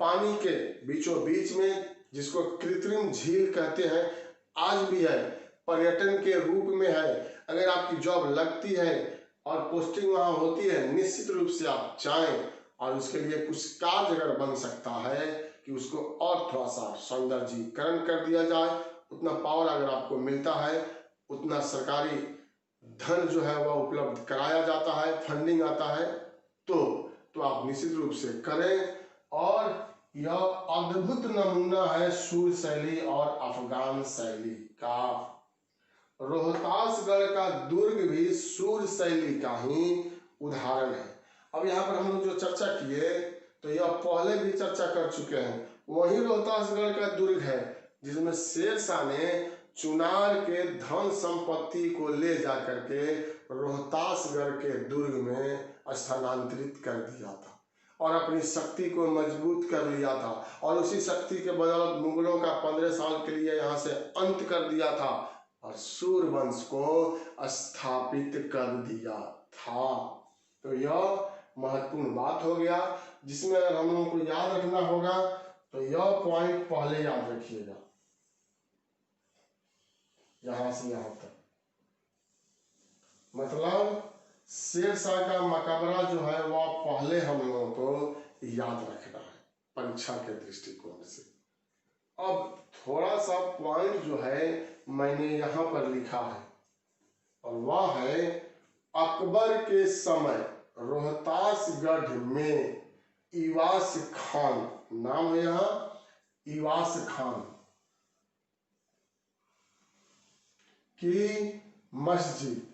पानी के बीचों बीच में, जिसको कृत्रिम झील कहते हैं, आज भी है, पर्यटन के रूप में है। अगर आपकी जॉब लगती है और पोस्टिंग वहां होती है, निश्चित रूप से आप जाएं, और उसके लिए कुछ कार्य अगर बन सकता है कि उसको और थोड़ा सा सौंदर्यीकरण कर दिया जाए, उतना पावर अगर आपको मिलता है, उतना सरकारी धन जो है वह उपलब्ध कराया जाता है, फंडिंग आता है, तो आप निश्चित रूप से करें। और यह अद्भुत नमूना है सूर शैली और अफगान शैली का। रोहतासगढ़ का दुर्ग भी सूर शैली का ही उदाहरण है। अब यहाँ पर हम लोग जो चर्चा किए, तो यह पहले भी चर्चा कर चुके हैं। वही रोहतासगढ़ का दुर्ग है जिसमें शेर शाह ने चुनार के धन संपत्ति को ले जाकर के रोहतासगढ़ के दुर्ग में स्थानांतरित कर दिया था और अपनी शक्ति को मजबूत कर लिया था, और उसी शक्ति के बदौलत मुगलों का 15 साल के लिए यहाँ से अंत कर दिया था और सूर्यवंश को स्थापित कर दिया था। तो यह महत्वपूर्ण बात हो गया, जिसमें अगर हम लोगों को याद रखना होगा तो यह पॉइंट पहले याद रखिएगा, यहां से यहां तक। मतलब शेर शाह का मकबरा जो है वह पहले हम लोगों को याद रखना है परीक्षा के दृष्टिकोण से। अब थोड़ा सा पॉइंट जो है मैंने यहाँ पर लिखा है, और वह है अकबर के समय रोहतासगढ़ में इवास खान, नाम है यहाँ इवास खान की मस्जिद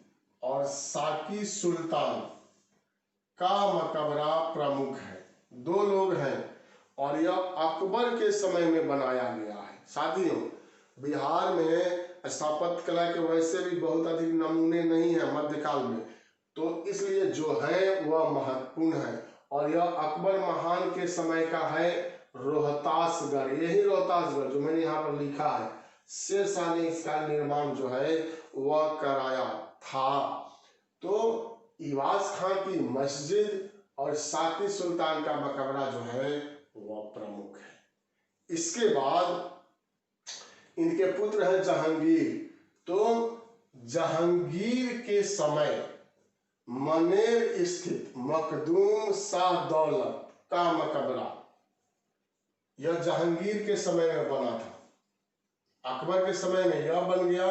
और साकी सुल्तान का मकबरा प्रमुख है। दो लोग हैं और यह अकबर के समय में बनाया गया है। साथियों, बिहार में स्थापत्य कला के वैसे भी बहुत अधिक नमूने नहीं है मध्यकाल में, तो इसलिए जो है वह महत्वपूर्ण है। और यह अकबर महान के समय का है रोहतासगढ़, यही रोहतासगढ़ जो मैंने यहाँ पर लिखा है, शेर शाह ने इसका निर्माण जो है वह कराया था। तो इवास खान की मस्जिद और साकी सुल्तान का मकबरा जो है वह प्रमुख है। इसके बाद इनके पुत्र हैं जहांगीर। तो जहांगीर के समय मनेर स्थित मखदूम शाह दौलत का मकबरा, यह जहांगीर के समय में बना था। अकबर के समय में यह बन गया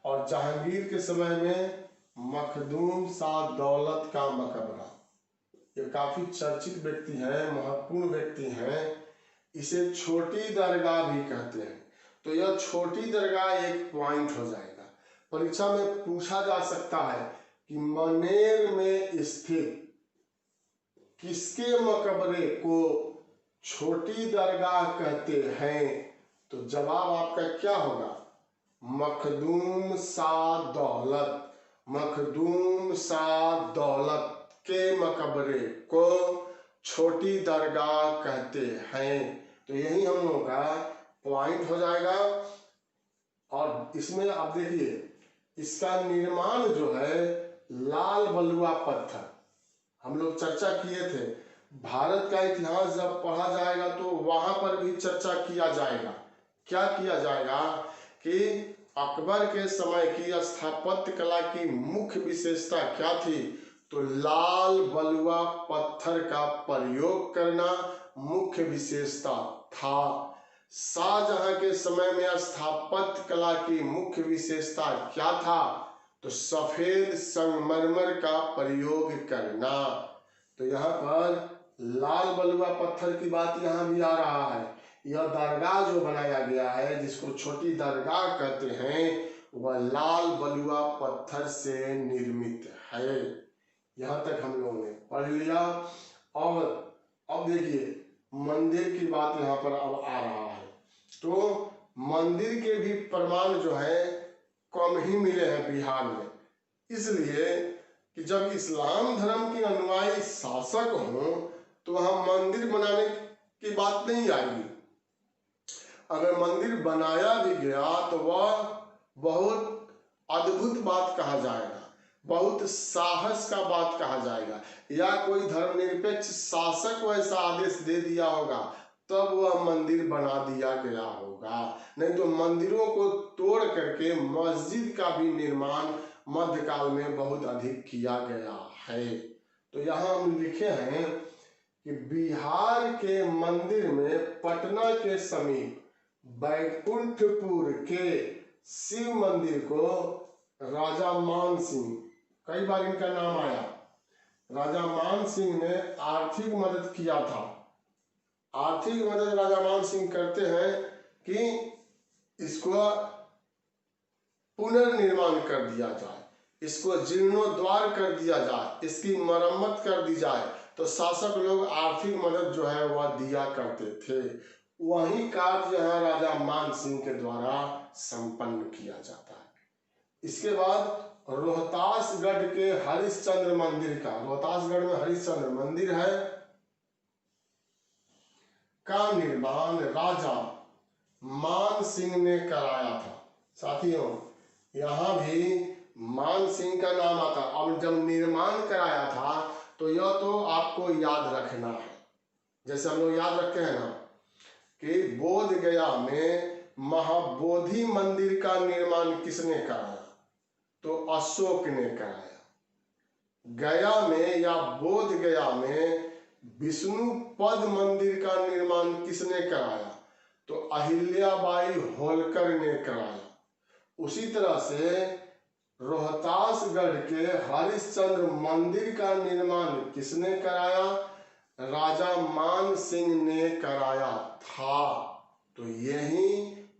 और जहांगीर के समय में मखदूम शाह दौलत का मकबरा। ये काफी चर्चित व्यक्ति हैं, महत्वपूर्ण व्यक्ति हैं। इसे छोटी दरगाह भी कहते हैं। तो यह छोटी दरगाह एक पॉइंट हो जाएगा। परीक्षा में पूछा जा सकता है कि मनेर में स्थित किसके मकबरे को छोटी दरगाह कहते हैं? तो जवाब आपका क्या होगा? मखदूम शाह दौलत। मखदूम शाह दौलत के मकबरे को छोटी दरगाह कहते हैं। तो यही हम लोगों का पॉइंट हो जाएगा। और इसमें आप देखिए, इसका निर्माण जो है लाल बलुआ पत्थर, हम लोग चर्चा किए थे। भारत का इतिहास जब पढ़ा जाएगा तो वहां पर भी चर्चा किया जाएगा। क्या किया जाएगा कि अकबर के समय की स्थापत्य कला की मुख्य विशेषता क्या थी? तो लाल बलुआ पत्थर का प्रयोग करना मुख्य विशेषता था। शाहजहां के समय में स्थापत्य कला की मुख्य विशेषता क्या था? तो सफेद संगमरमर का प्रयोग करना। तो यहाँ पर लाल बलुआ पत्थर की बात यहाँ भी आ रहा है। यह दरगाह जो बनाया गया है, जिसको छोटी दरगाह कहते हैं, वह लाल बलुआ पत्थर से निर्मित है। यहाँ तक हम लोगों ने पढ़ लिया। और अब देखिए, मंदिर की बात यहाँ पर अब आ रहा है। तो मंदिर के भी प्रमाण जो है कम ही मिले हैं बिहार में, इसलिए कि जब इस्लाम धर्म के अनुयायी शासक हों तो वहां मंदिर बनाने की बात नहीं आएगी। अगर मंदिर बनाया भी गया तो वह बहुत अद्भुत बात कहा जाएगा, बहुत साहस का बात कहा जाएगा, या कोई धर्मनिरपेक्ष शासक वैसा आदेश दे दिया होगा तब वह मंदिर बना दिया गया होगा। नहीं तो मंदिरों को तोड़ करके मस्जिद का भी निर्माण मध्यकाल में बहुत अधिक किया गया है। तो यहाँ हम लिखे हैं कि बिहार के मंदिर में पटना के समीप बैकुंठपुर के शिव मंदिर को राजा मान सिंह, कई बार इनका नाम आया, राजा मान सिंह ने आर्थिक मदद किया था। आर्थिक मदद राजा मान सिंह करते हैं कि इसको पुनर्निर्माण कर दिया जाए, इसको जीर्णोद्वार कर दिया जाए, इसकी मरम्मत कर दी जाए। तो शासक लोग आर्थिक मदद जो है वह दिया करते थे। वही कार्य यहाँ राजा मान सिंह के द्वारा संपन्न किया जाता है। इसके बाद रोहतासगढ़ के हरिश्चंद्र मंदिर का, रोहतासगढ़ में हरिश्चंद्र मंदिर है, का निर्माण राजा मान सिंह ने कराया था। साथियों, यहाँ भी मान सिंह का नाम आता। और जब निर्माण कराया था तो यह तो आपको याद रखना है, जैसे हम लोग याद रखते हैं ना कि बोध गया में महाबोधि मंदिर का निर्माण किसने कराया? तो अशोक ने कराया। गया में या बोध गया में विष्णु पद मंदिर का निर्माण किसने कराया? तो अहिल्याबाई होलकर ने कराया। उसी तरह से रोहतासगढ़ के हरिश्चंद्र मंदिर का निर्माण किसने कराया? राजा मान सिंह ने कराया था। तो यही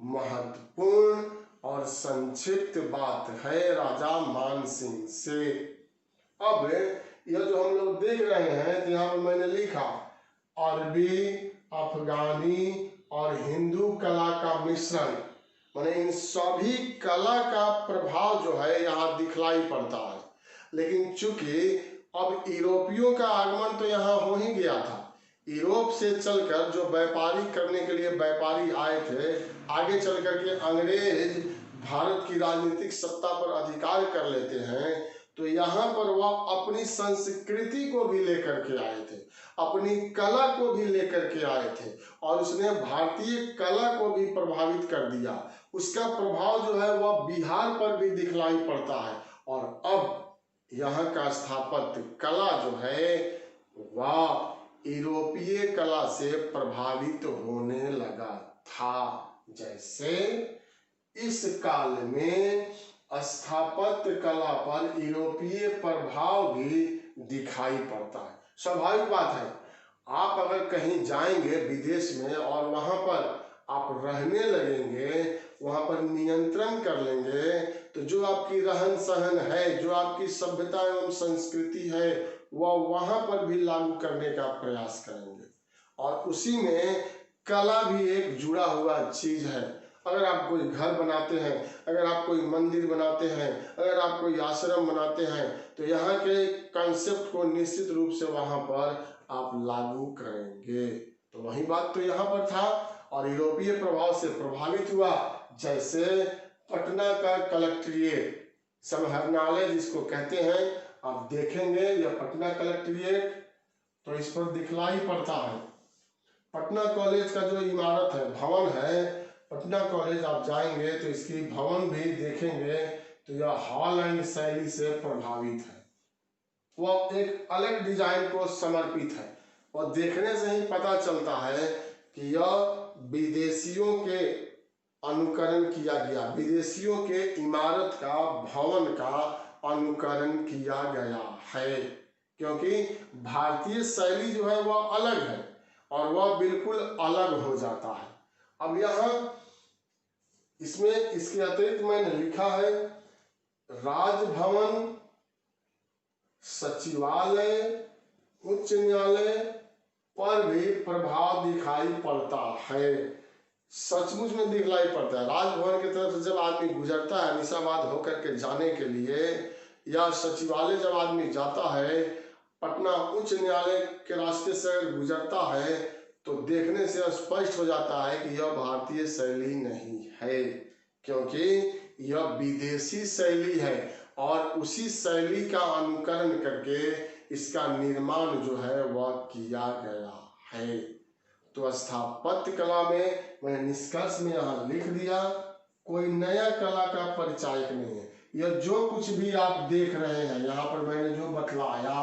महत्वपूर्ण और संक्षिप्त बात है राजा मान सिंह से। अब यह जो हम लोग देख रहे हैं, तो यहाँ पर मैंने लिखा अरबी, अफगानी और हिंदू कला का मिश्रण, माने इन सभी कला का प्रभाव जो है यहाँ दिखलाई पड़ता है। लेकिन चूंकि अब यूरोपियों का आगमन तो यहाँ हो ही गया था, यूरोप से चलकर जो व्यापारी करने के लिए व्यापारी आए थे, आगे चल करके अंग्रेज भारत की राजनीतिक सत्ता पर अधिकार कर लेते हैं, तो यहाँ पर वह अपनी संस्कृति को भी लेकर के आए थे, अपनी कला को भी लेकर के आए थे, और उसने भारतीय कला को भी प्रभावित कर दिया। उसका प्रभाव जो है वह बिहार पर भी दिखलाई पड़ता है। और अब यहाँ का स्थापत्य कला जो है वह यूरोपीय कला से प्रभावित होने लगा था। जैसे इस काल में स्थापत्य कला पर यूरोपीय प्रभाव भी दिखाई पड़ता है। स्वाभाविक बात है, आप अगर कहीं जाएंगे विदेश में और वहां पर आप रहने लगेंगे, वहां पर नियंत्रण कर लेंगे, तो जो आपकी रहन सहन है, जो आपकी सभ्यता एवं संस्कृति है, वह वहां पर भी लागू करने का प्रयास करेंगे। और उसी में कला भी एक जुड़ा हुआ चीज है। अगर आप कोई घर बनाते हैं, अगर आप कोई मंदिर बनाते हैं, अगर आप कोई आश्रम बनाते हैं, तो यहाँ के कंसेप्ट को निश्चित रूप से वहां पर आप लागू करेंगे। तो वही बात तो यहाँ पर था, और यूरोपीय प्रभाव से प्रभावित हुआ। जैसे पटना का कलेक्ट्रेट समाहरणालय जिसको कहते हैं, आप देखेंगे यह पटना कलेक्ट्रेट तो इस पर दिखलाई पड़ता है। पटना कॉलेज का जो इमारत है, भवन है, पटना कॉलेज आप जाएंगे तो इसकी भवन भी देखेंगे तो यह हॉलैंड शैली से प्रभावित है। वह एक अलग डिजाइन को समर्पित है और देखने से ही पता चलता है कि यह विदेशियों के अनुकरण किया गया, विदेशियों के इमारत का, भवन का अनुकरण किया गया है। क्योंकि भारतीय शैली जो है वह अलग है और वह बिल्कुल अलग हो जाता है। अब यहाँ इसमें इसके अतिरिक्त मैंने लिखा है राजभवन, सचिवालय, उच्च न्यायालय पर भी प्रभाव दिखाई पड़ता है। सचमुच में दिखलाई पड़ता है। राजभवन की तरफ से जब आदमी गुजरता है निजामाबाद होकर के जाने के लिए, या सचिवालय जब आदमी जाता है, पटना उच्च न्यायालय के रास्ते से अगर गुजरता है, तो देखने से स्पष्ट हो जाता है कि यह भारतीय शैली नहीं है, क्योंकि यह विदेशी शैली है और उसी शैली का अनुकरण करके इसका निर्माण जो है वह किया गया है। तो स्थापत्य कला में मैंने निष्कर्ष में यहाँ लिख दिया, कोई नया कला का परिचायक नहीं है। यह जो कुछ भी आप देख रहे हैं यहाँ पर मैंने जो बतलाया,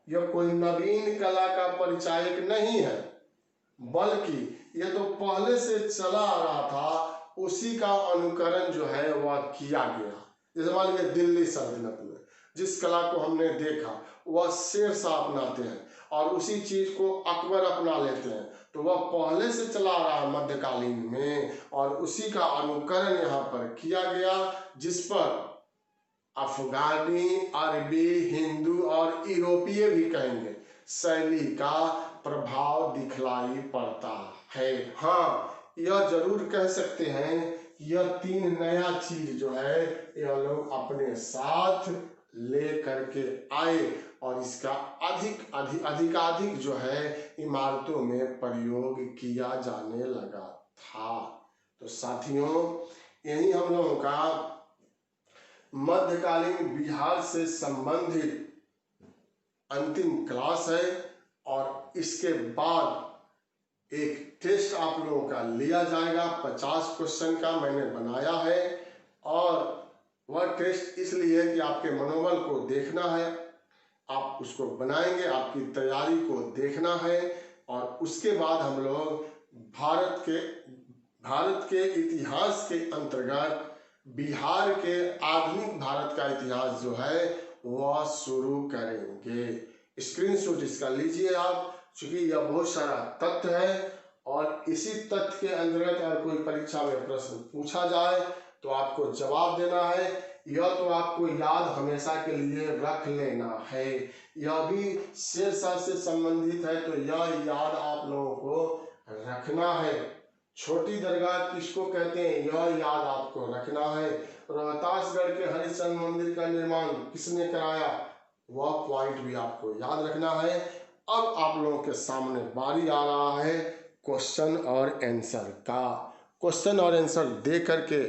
यह कोई नवीन कला का परिचायक नहीं है, बल्कि यह तो पहले से चला आ रहा था, उसी का अनुकरण जो है वह किया गया। जैसे मान लीजिए दिल्ली सल्तनत में जिस कला को हमने देखा वह शेरशाह अपनाते हैं और उसी चीज को अकबर अपना लेते हैं, तो वह पहले से चला आ रहा है मध्यकालीन में और उसी का अनुकरण यहाँ पर किया गया, जिस पर अफगानी, अरबी, हिंदू और यूरोपीय भी कहेंगे शैली का प्रभाव दिखलाई पड़ता है। हाँ, यह जरूर कह सकते हैं यह तीन नया चीज जो है यह लोग अपने साथ ले करके आए और इसका अधिकाधिक जो है इमारतों में प्रयोग किया जाने लगा था। तो साथियों, यही हम लोगों का मध्यकालीन बिहार से संबंधित अंतिम क्लास है और इसके बाद एक टेस्ट आप लोगों का लिया जाएगा। 50 क्वेश्चन का मैंने बनाया है और वह टेस्ट इसलिए कि आपके मनोबल को देखना है, आप उसको बनाएंगे, आपकी तैयारी को देखना है और उसके बाद हम लोग भारत के इतिहास के अंतर्गत बिहार के आधुनिक भारत का इतिहास जो है वह शुरू करेंगे। स्क्रीनशॉट इसका लीजिए आप, चूंकि यह बहुत सारा तथ्य है और इसी तथ्य के अंतर्गत अगर कोई परीक्षा में प्रश्न पूछा जाए तो आपको जवाब देना है। यह तो आपको याद हमेशा के लिए रख लेना है। यह भी शेरशाह से संबंधित है तो यह याद आप लोगों को रखना है। छोटी दरगाह किसको कहते हैं यह याद आपको रखना है। रोहतासगढ़ के हरिश्चंद्र मंदिर का निर्माण किसने कराया वह पॉइंट भी आपको याद रखना है। अब आप लोगों के सामने बारी आ रहा है क्वेश्चन और आंसर का। क्वेश्चन और आंसर दे करके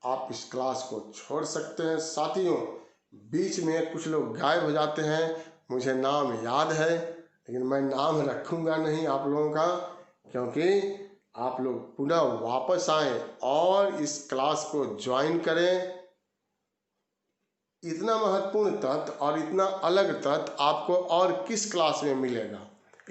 आप इस क्लास को छोड़ सकते हैं। साथियों, बीच में कुछ लोग गायब हो जाते हैं, मुझे नाम याद है लेकिन मैं नाम रखूंगा नहीं आप लोगों का, क्योंकि आप लोग पुनः वापस आएं और इस क्लास को ज्वाइन करें। इतना महत्वपूर्ण तथ्य और इतना अलग तथ्य आपको और किस क्लास में मिलेगा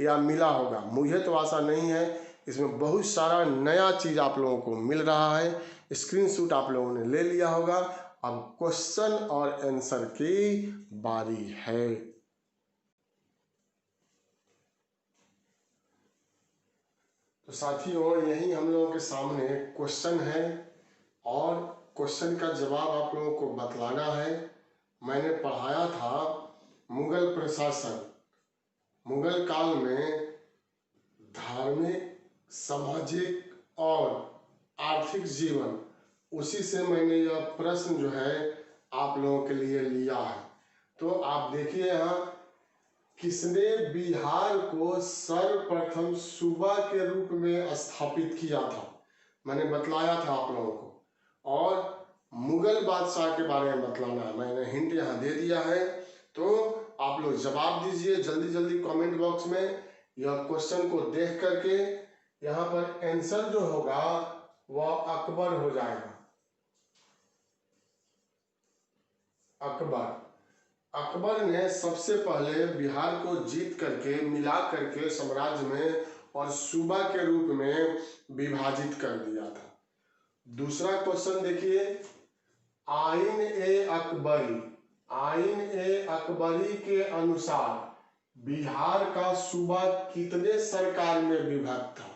या मिला होगा, मुझे तो आशा नहीं है। इसमें बहुत सारा नया चीज़ आप लोगों को मिल रहा है। स्क्रीनशॉट आप लोगों ने ले लिया होगा। अब क्वेश्चन और आंसर की बारी है। तो साथियों यही हम लोगों के सामने क्वेश्चन है और क्वेश्चन का जवाब आप लोगों को बतलाना है। मैंने पढ़ाया था मुगल प्रशासन, मुगल काल में धार्मिक, सामाजिक और आर्थिक जीवन, उसी से मैंने यह प्रश्न जो है आप लोगों के लिए लिया है। तो आप देखिए यहाँ, किसने बिहार को सर्वप्रथम सूबा के रूप में स्थापित किया था, मैंने बतलाया था आप लोगों को। और मुगल बादशाह के बारे में बतलाना है, मैंने हिंट यहाँ दे दिया है। तो आप लोग जवाब दीजिए जल्दी जल्दी कमेंट बॉक्स में। यह क्वेश्चन को देख करके यहाँ पर आंसर जो होगा वह अकबर हो जाएगा। अकबर ने सबसे पहले बिहार को जीत करके मिला करके साम्राज्य में और सूबा के रूप में विभाजित कर दिया था। दूसरा क्वेश्चन देखिए, आइन ए अकबरी के अनुसार बिहार का सूबा कितने सरकार में विभक्त था।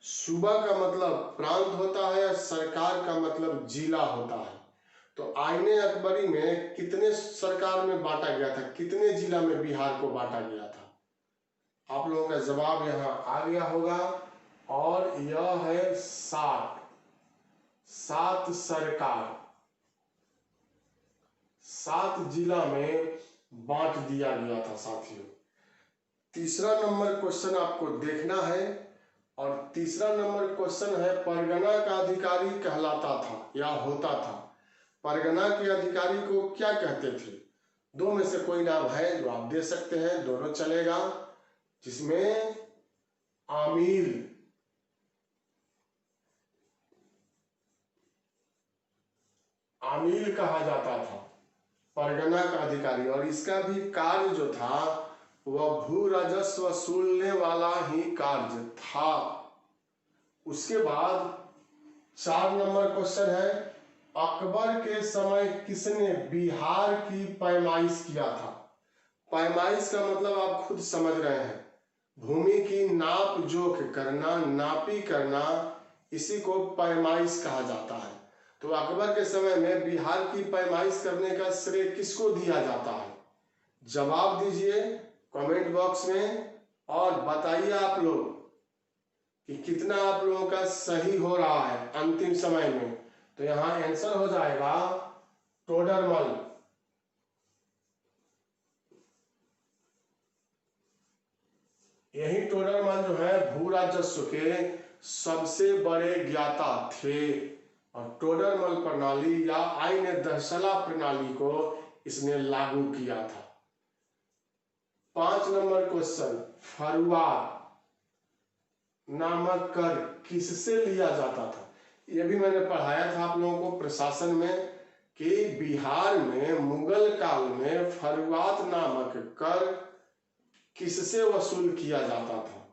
सूबा का मतलब प्रांत होता है, सरकार का मतलब जिला होता है। तो आईने अकबरी में कितने सरकार में बांटा गया था, कितने जिला में बिहार को बांटा गया था। आप लोगों का जवाब यहाँ आ गया होगा और यह है 7 सरकार, 7 जिला में बांट दिया गया था साथियों। तीसरा नंबर क्वेश्चन आपको देखना है और तीसरा नंबर क्वेश्चन है, परगना का अधिकारी कहलाता था या होता था। परगना के अधिकारी को क्या कहते थे। दो में से कोई नाम है जो आप दे सकते हैं, दोनों चलेगा। जिसमें आमील कहा जाता था परगना का अधिकारी, और इसका भी कार्य जो था वह भू राजस्व वसूलने वाला ही कार्य था। उसके बाद 4 नंबर क्वेश्चन है, अकबर के समय किसने बिहार की पैमाइश किया था। पैमाइश का मतलब आप खुद समझ रहे हैं, भूमि की नाप जोख करना, नापी करना, इसी को पैमाइश कहा जाता है। तो अकबर के समय में बिहार की पैमाइश करने का श्रेय किसको दिया जाता है। जवाब दीजिए कमेंट बॉक्स में और बताइए आप लोग कि कितना आप लोगों का सही हो रहा है अंतिम समय में। तो यहां आंसर हो जाएगा टोडरमल। यही टोडरमल जो है भू राजस्व के सबसे बड़े ज्ञाता थे और टोडरमल प्रणाली या आईन दहसला प्रणाली को इसने लागू किया था। 5 नंबर क्वेश्चन, फरुआत नामक कर किससे लिया जाता था। यह भी मैंने पढ़ाया था आप लोगों को प्रशासन में कि बिहार में मुगल काल में फरुआत नामक कर किससे वसूल किया जाता था।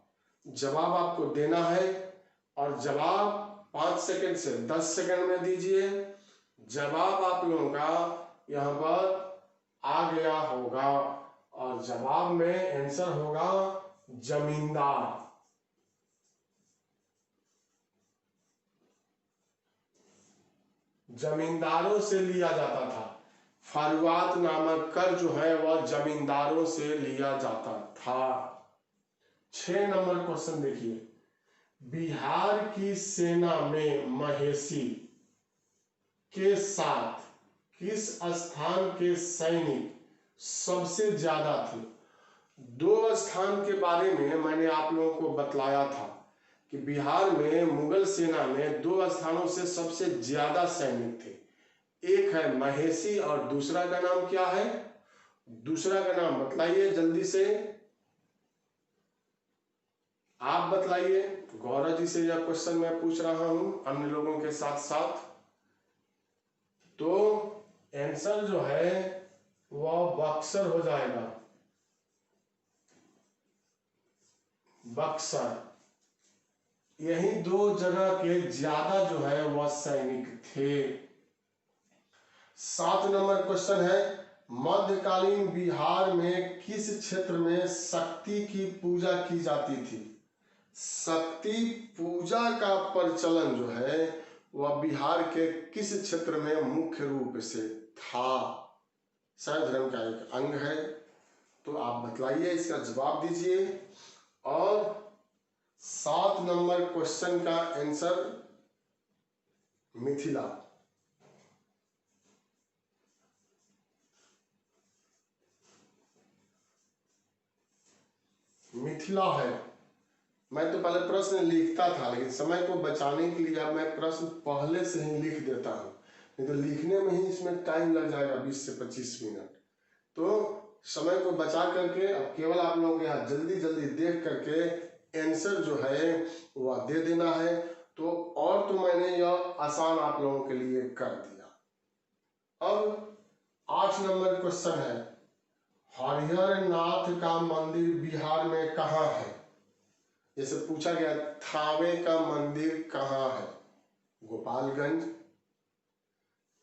जवाब आपको देना है और जवाब 5 सेकंड से 10 सेकंड में दीजिए। जवाब आप लोगों का यहाँ पर आ गया होगा और जवाब में आंसर होगा जमींदार। जमींदारों से लिया जाता था। फरुआत नामक कर जो है वह जमींदारों से लिया जाता था। 6 नंबर क्वेश्चन देखिए, बिहार की सेना में महेशी के साथ किस स्थान के सैनिक सबसे ज्यादा थे। 2 स्थान के बारे में मैंने आप लोगों को बतलाया था कि बिहार में मुगल सेना में 2 स्थानों से सबसे ज्यादा सैनिक थे। एक है महेशी और दूसरा का नाम क्या है, दूसरा का नाम बतलाइए जल्दी से, आप बतलाइए। गौरव जी से यह क्वेश्चन मैं पूछ रहा हूं अन्य लोगों के साथ साथ। तो आंसर जो है वह बक्सर हो जाएगा, बक्सर। यही 2 जगह के ज्यादा जो है वह सैनिक थे। 7 नंबर क्वेश्चन है, मध्यकालीन बिहार में किस क्षेत्र में शक्ति की पूजा की जाती थी। शक्ति पूजा का प्रचलन जो है वह बिहार के किस क्षेत्र में मुख्य रूप से था? शैव धर्म का एक अंग है। तो आप बतलाइए, इसका जवाब दीजिए। और 7 नंबर क्वेश्चन का आंसर मिथिला। मिथिला है। मैं तो पहले प्रश्न लिखता था, लेकिन समय को बचाने के लिए अब मैं प्रश्न पहले से ही लिख देता हूँ, नहीं तो लिखने में ही इसमें टाइम लग जाएगा 20 से 25 मिनट। तो समय को बचा करके अब केवल आप लोगों के यहाँ जल्दी जल्दी देख करके आंसर जो है वह दे देना है। तो और तो मैंने यह आसान आप लोगों के लिए कर दिया। अब 8 नंबर क्वेश्चन है, हरिहर नाथ का मंदिर बिहार में कहाँ है? जैसे पूछा गया थावे का मंदिर कहाँ है? गोपालगंज।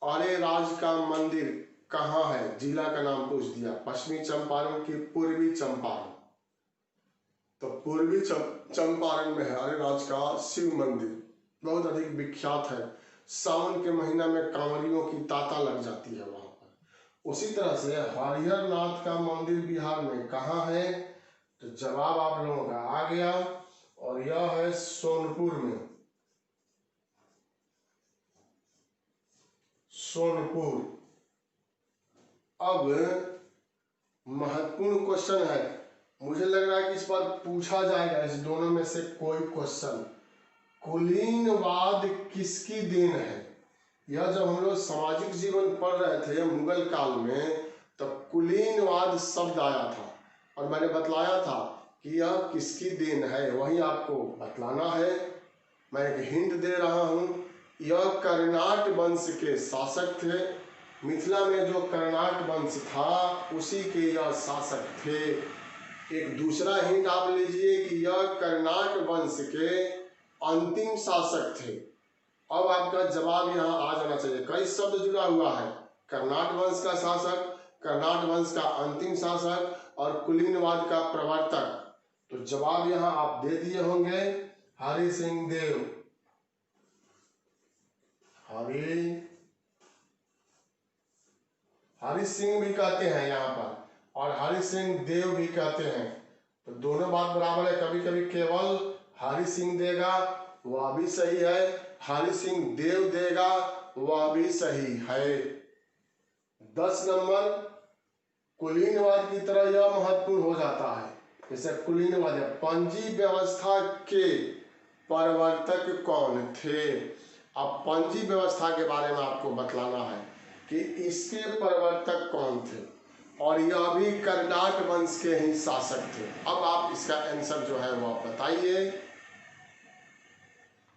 अरेराज का मंदिर कहाँ है? जिला का नाम पूछ दिया, पश्चिमी चंपारण की पूर्वी चंपारण। तो पूर्वी चंपारण में है अरेराज का शिव मंदिर, बहुत अधिक विख्यात है। सावन के महीना में कांवरियों की तांता लग जाती है वहां पर। उसी तरह से हरिहर नाथ का मंदिर बिहार में कहाँ है? तो जवाब आप लोगों का आ गया, और यह है सोनपुर में। सोनपुर। अब महत्वपूर्ण क्वेश्चन है, मुझे लग रहा है कि इस बार पूछा जाएगा इस दोनों में से कोई क्वेश्चन। कुलीनवाद किसकी देन है? यह जब हम लोग सामाजिक जीवन पढ़ रहे थे मुगल काल में, तब कुलीनवाद शब्द आया था और मैंने बतलाया था कि यह किसकी देन है, वही आपको बतलाना है। मैं एक हिंट दे रहा हूँ, यह कर्नाट वंश के शासक थे। मिथिला में जो कर्नाट वंश था उसी के यह शासक थे। एक दूसरा हिंट आप लीजिए कि यह कर्नाट वंश के अंतिम शासक थे। अब आपका जवाब यहाँ आ जाना चाहिए, कई शब्द जुड़ा हुआ है, कर्नाट वंश का शासक, कर्नाट वंश का अंतिम शासक और कुलीनवाद का प्रवर्तक। तो जवाब यहाँ आप दे दिए होंगे, हरि सिंह देव। हरि सिंह भी कहते हैं यहाँ पर, और हरि सिंह देव भी कहते हैं। तो दोनों बात बराबर है। कभी कभी केवल हरि सिंह देगा वह भी सही है, हरि सिंह देव देगा वह भी सही है। 10 नंबर, कुलीनवाद की तरह यह महत्वपूर्ण हो जाता है। जैसे कुलीनवाद, पंजी व्यवस्था के प्रवर्तक कौन थे? अब पंजी व्यवस्था के बारे में आपको बतलाना है कि इसके प्रवर्तक कौन थे, और यह भी कर्नाट वंश के ही शासक थे। अब आप इसका आंसर जो है वो बताइए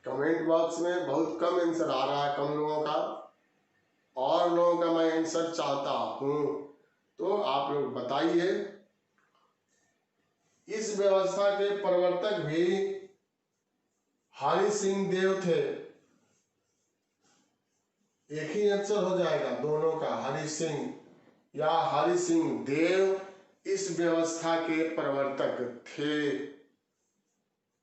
कमेंट बॉक्स में। बहुत कम आंसर आ रहा है, कम लोगों का, और लोगों का मैं आंसर चाहता हूं, तो आप लोग बताइए। इस व्यवस्था के प्रवर्तक भी हरि सिंह देव थे। एक ही आंसर हो जाएगा दोनों का, हरि सिंह या हरि सिंह देव इस व्यवस्था के प्रवर्तक थे।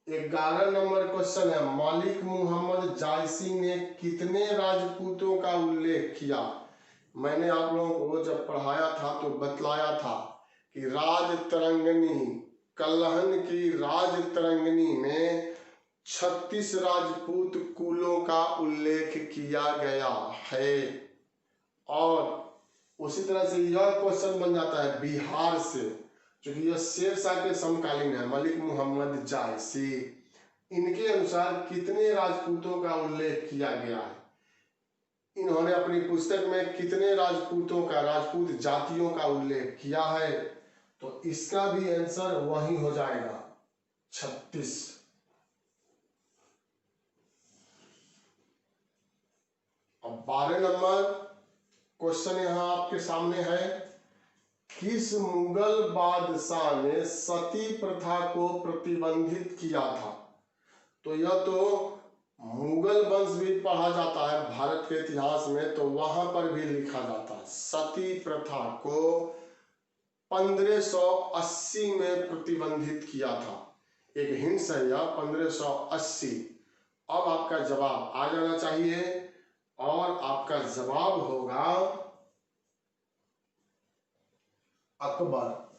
11 नंबर क्वेश्चन है, मलिक मुहम्मद जायसी ने कितने राजपूतों का उल्लेख किया? मैंने आप लोगों को जब पढ़ाया था तो बतलाया था कि राज तरंगनी, कल्हन की राज तरंगनी में 36 राजपूत कुलों का उल्लेख किया गया है। और उसी तरह से यह क्वेश्चन बन जाता है बिहार से, क्योंकि यह शेरशाह के समकालीन है, मलिक मुहम्मद जायसी। इनके अनुसार कितने राजपूतों का उल्लेख किया गया है? इन्होंने अपनी पुस्तक में कितने राजपूतों का, राजपूत जातियों का उल्लेख किया है? तो इसका भी आंसर वही हो जाएगा, 36। अब 12 नंबर क्वेश्चन यहां आपके सामने है, किस मुगल बादशाह ने सती प्रथा को प्रतिबंधित किया था? तो यह तो मुगल वंश भी पढ़ा जाता है भारत के इतिहास में, तो वहां पर भी लिखा जाता है सती प्रथा को 1580 में प्रतिबंधित किया था। एक हिंस है यह 1580। अब आपका जवाब आ जाना चाहिए और आपका जवाब होगा अकबर।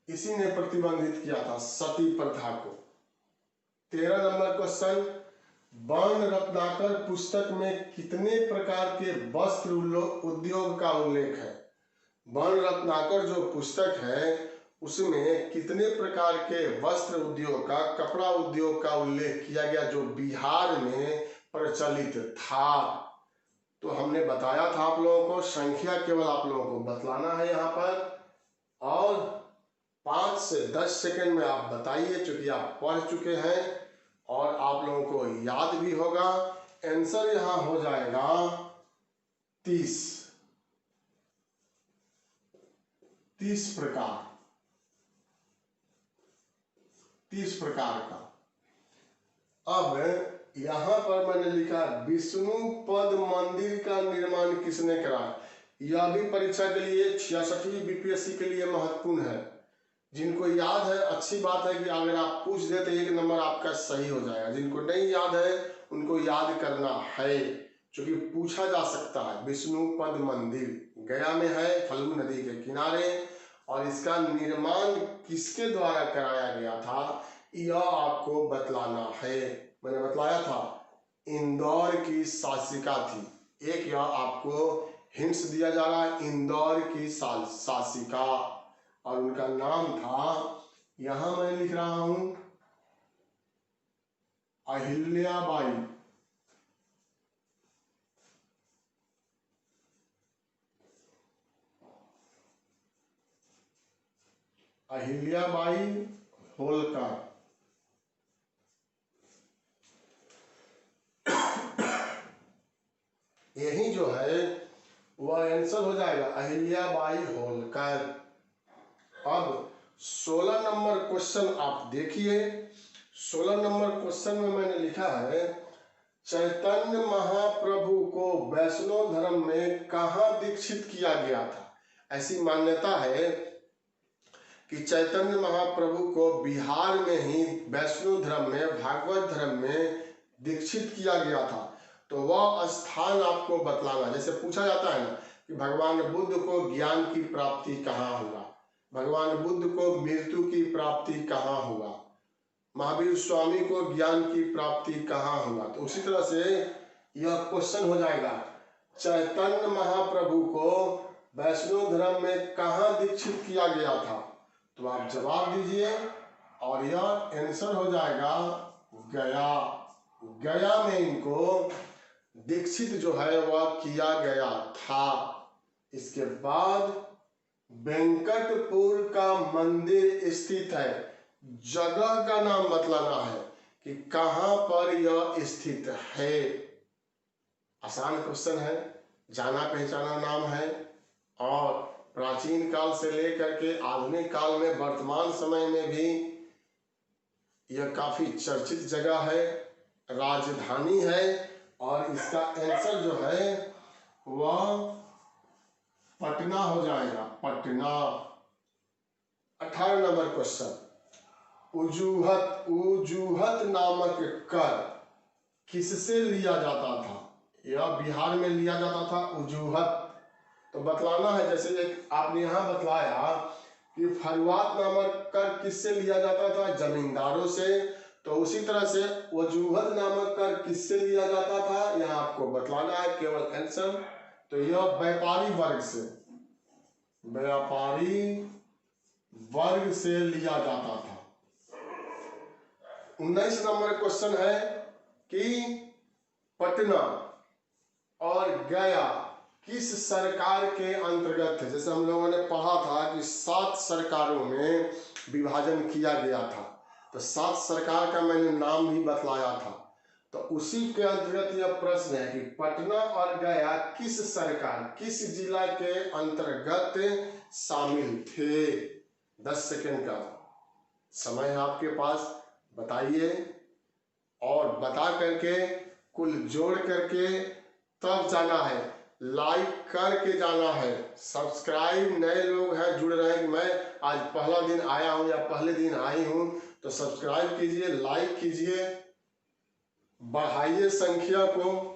इसी ने प्रतिबंधित किया था सती प्रथा को। 13 नंबर क्वेश्चन, वर्ण रत्नाकर पुस्तक में कितने प्रकार के वस्त्र उद्योग का उल्लेख है? वर्ण रत्नाकर जो पुस्तक है उसमें कितने प्रकार के वस्त्र उद्योग का, कपड़ा उद्योग का उल्लेख किया गया जो बिहार में प्रचलित था? तो हमने बताया था आप लोगों को, संख्या केवल आप लोगों को बतलाना है यहाँ पर, और 5 से 10 सेकंड में आप बताइए, चूंकि आप पढ़ चुके हैं और आप लोगों को याद भी होगा। आंसर यहां हो जाएगा 30 प्रकार, 30 प्रकार का। अब यहां पर मैंने लिखा विष्णु पद मंदिर का निर्माण किसने कराया? यह भी परीक्षा के लिए 66वीं बीपीएससी के लिए महत्वपूर्ण है। जिनको याद है अच्छी बात है कि अगर आप पूछ दे तो 1 नंबर आपका सही हो जाएगा। जिनको नहीं याद है उनको याद करना है, क्योंकि पूछा जा सकता है। विष्णु पद मंदिर गया में है, फल्गु नदी के किनारे, और इसका निर्माण किसके द्वारा कराया गया था यह आपको बतलाना है। मैंने बतलाया था इंदौर की शासिका थी। एक यह आपको हिंट्स दिया जा रहा है, इंदौर की शासिका, और उनका नाम था, यहां मैं लिख रहा हूं अहिल्याबाई। अहिल्याबाई होलकर। यही जो है वह आंसर हो जाएगा अहिल्याबाई होलकर। अब 16 नंबर क्वेश्चन आप देखिए। 16 नंबर क्वेश्चन में मैंने लिखा है चैतन्य महाप्रभु को वैष्णव धर्म में कहाँ दीक्षित किया गया था? ऐसी मान्यता है कि चैतन्य महाप्रभु को बिहार में ही वैष्णव धर्म में, भागवत धर्म में दीक्षित किया गया था। तो वह स्थान आपको बतलाना। जैसे पूछा जाता है ना कि भगवान बुद्ध को ज्ञान की प्राप्ति कहाँ हुआ, भगवान बुद्ध को मृत्यु की प्राप्ति कहाँ हुआ, महावीर स्वामी को ज्ञान की प्राप्ति कहाँ हुआ, तो उसी तरह से यह क्वेश्चन हो जाएगा चैतन्य महाप्रभु को वैष्णव धर्म में कहाँ दीक्षित किया गया था? तो आप जवाब दीजिए और यह आंसर हो जाएगा गया। गया में इनको दीक्षित जो है वह किया गया था। इसके बाद वेंकटपुर का मंदिर स्थित है। जगह का नाम बतलाना है कि कहां पर यह स्थित है। आसान क्वेश्चन है, जाना पहचाना नाम है, और प्राचीन काल से लेकर के आधुनिक काल में, वर्तमान समय में भी यह काफी चर्चित जगह है, राजधानी है, और इसका आंसर जो है वह पटना हो जाएगा, पटना। 18 नंबर क्वेश्चन, उजूहत नामक कर किससे लिया जाता था? यह बिहार में लिया जाता था उजूहत। तो बतलाना है, जैसे एक आपने यहाँ बतलाया कि फरुआत नामक कर किससे लिया जाता था? जमींदारों से। तो उसी तरह से वजूहत नामक कर किससे लिया जाता था यहाँ आपको बतलाना है, केवल आंसर। तो यह व्यापारी वर्ग से, व्यापारी वर्ग से लिया जाता था। 19 नंबर क्वेश्चन है कि पटना और गया किस सरकार के अंतर्गत है? जैसे हम लोगों ने पढ़ा था कि 7 सरकारों में विभाजन किया गया था, तो 7 सरकार का मैंने नाम भी बतलाया था। तो उसी के अंतर्गत यह प्रश्न है कि पटना और गया किस सरकार, किस जिला के अंतर्गत शामिल थे? 10 सेकंड का समय है आपके पास, बताइए, और बता करके कुल जोड़ करके तब जाना है लाइक करके जाना है। सब्सक्राइब, नए लोग हैं जुड़ रहे हैं, मैं आज पहला दिन आया हूं या पहले दिन आई हूं, तो सब्सक्राइब कीजिए, लाइक कीजिए, बढ़ाइए संख्या को।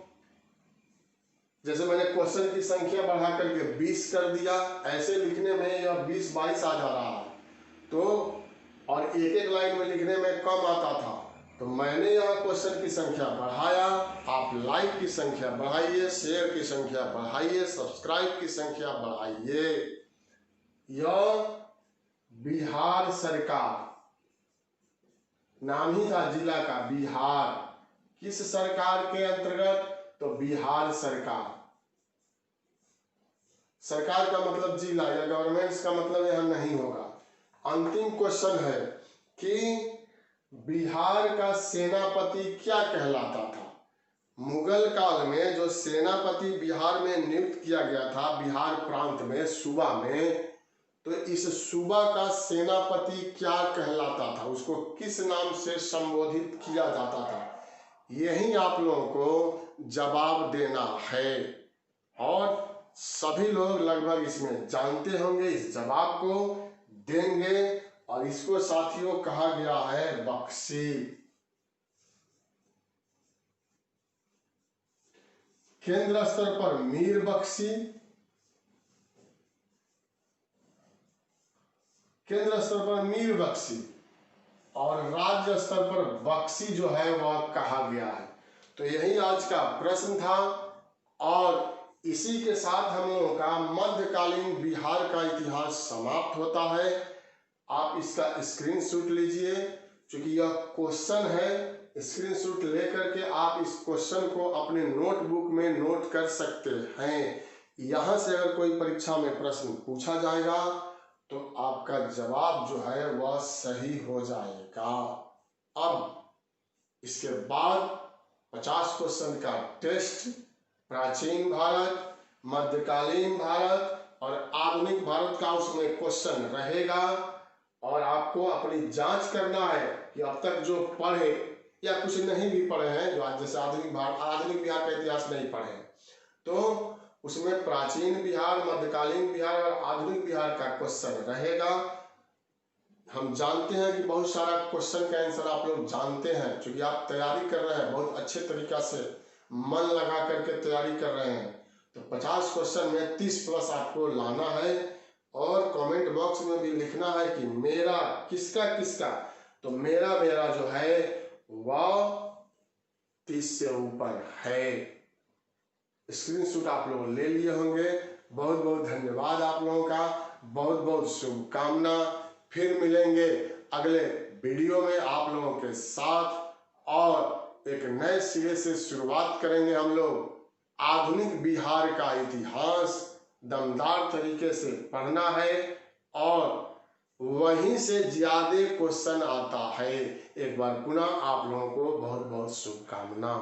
जैसे मैंने क्वेश्चन की संख्या बढ़ा करके 20 कर दिया, ऐसे लिखने में यह 20-22 आ जा रहा है, तो और एक एक लाइन में लिखने में कम आता था, तो मैंने यहाँ क्वेश्चन की संख्या बढ़ाया। आप लाइक की संख्या बढ़ाइए, शेयर की संख्या बढ़ाइए, सब्सक्राइब की संख्या बढ़ाइए। यह बिहार सरकार, नाम ही था जिला का बिहार, किस सरकार के अंतर्गत? तो बिहार सरकार। सरकार का मतलब जिला या गवर्नमेंट्स का मतलब यह नहीं होगा। अंतिम क्वेश्चन है कि बिहार का सेनापति क्या कहलाता था? मुगल काल में जो सेनापति बिहार में नियुक्त किया गया था, बिहार प्रांत में, सूबा में, तो इस सूबा का सेनापति क्या कहलाता था? उसको किस नाम से संबोधित किया जाता था? यही आप लोगों को जवाब देना है, और सभी लोग लगभग इसमें जानते होंगे, इस जवाब को देंगे, और इसको साथियों कहा गया है बख्शी। केंद्र स्तर पर मीर बख्शी, केंद्र स्तर पर मीर बख्शी, और राज्य स्तर पर बख्शी जो है वह कहा गया है। तो यही आज का प्रश्न था, और इसी के साथ हम लोगों का मध्यकालीन बिहार का इतिहास समाप्त होता है। आप इसका स्क्रीनशॉट लीजिए, क्योंकि यह क्वेश्चन है। स्क्रीनशॉट लेकर के आप इस क्वेश्चन को अपने नोटबुक में नोट कर सकते हैं। यहाँ से अगर कोई परीक्षा में प्रश्न पूछा जाएगा तो आपका जवाब जो है वह सही हो जाएगा। अब इसके बाद 50 क्वेश्चन का टेस्ट, प्राचीन भारत, मध्यकालीन भारत और आधुनिक भारत का उसमें क्वेश्चन रहेगा, और आपको अपनी जांच करना है कि अब तक जो पढ़े या कुछ नहीं भी पढ़े हैं, जो आज जैसे आधुनिक बिहार का इतिहास नहीं पढ़े, तो उसमें प्राचीन बिहार, मध्यकालीन बिहार और आधुनिक बिहार का क्वेश्चन रहेगा। हम जानते हैं कि बहुत सारा क्वेश्चन का आंसर आप लोग जानते हैं, क्योंकि आप तैयारी कर रहे हैं, बहुत अच्छे तरीका से मन लगा करके तैयारी कर रहे हैं। तो 50 क्वेश्चन में 30+ आपको लाना है, और कमेंट बॉक्स में भी लिखना है कि मेरा किसका किसका, तो मेरा जो है वह 30 से ऊपर है। स्क्रीनशॉट आप लोग ले लिए होंगे। बहुत बहुत धन्यवाद आप लोगों का, बहुत बहुत शुभकामना। फिर मिलेंगे अगले वीडियो में आप लोगों के साथ, और एक नए सिरे से शुरुआत करेंगे हम लोग। आधुनिक बिहार का इतिहास दमदार तरीके से पढ़ना है, और वहीं से ज्यादा क्वेश्चन आता है। एक बार पुनः आप लोगों को बहुत बहुत शुभकामना।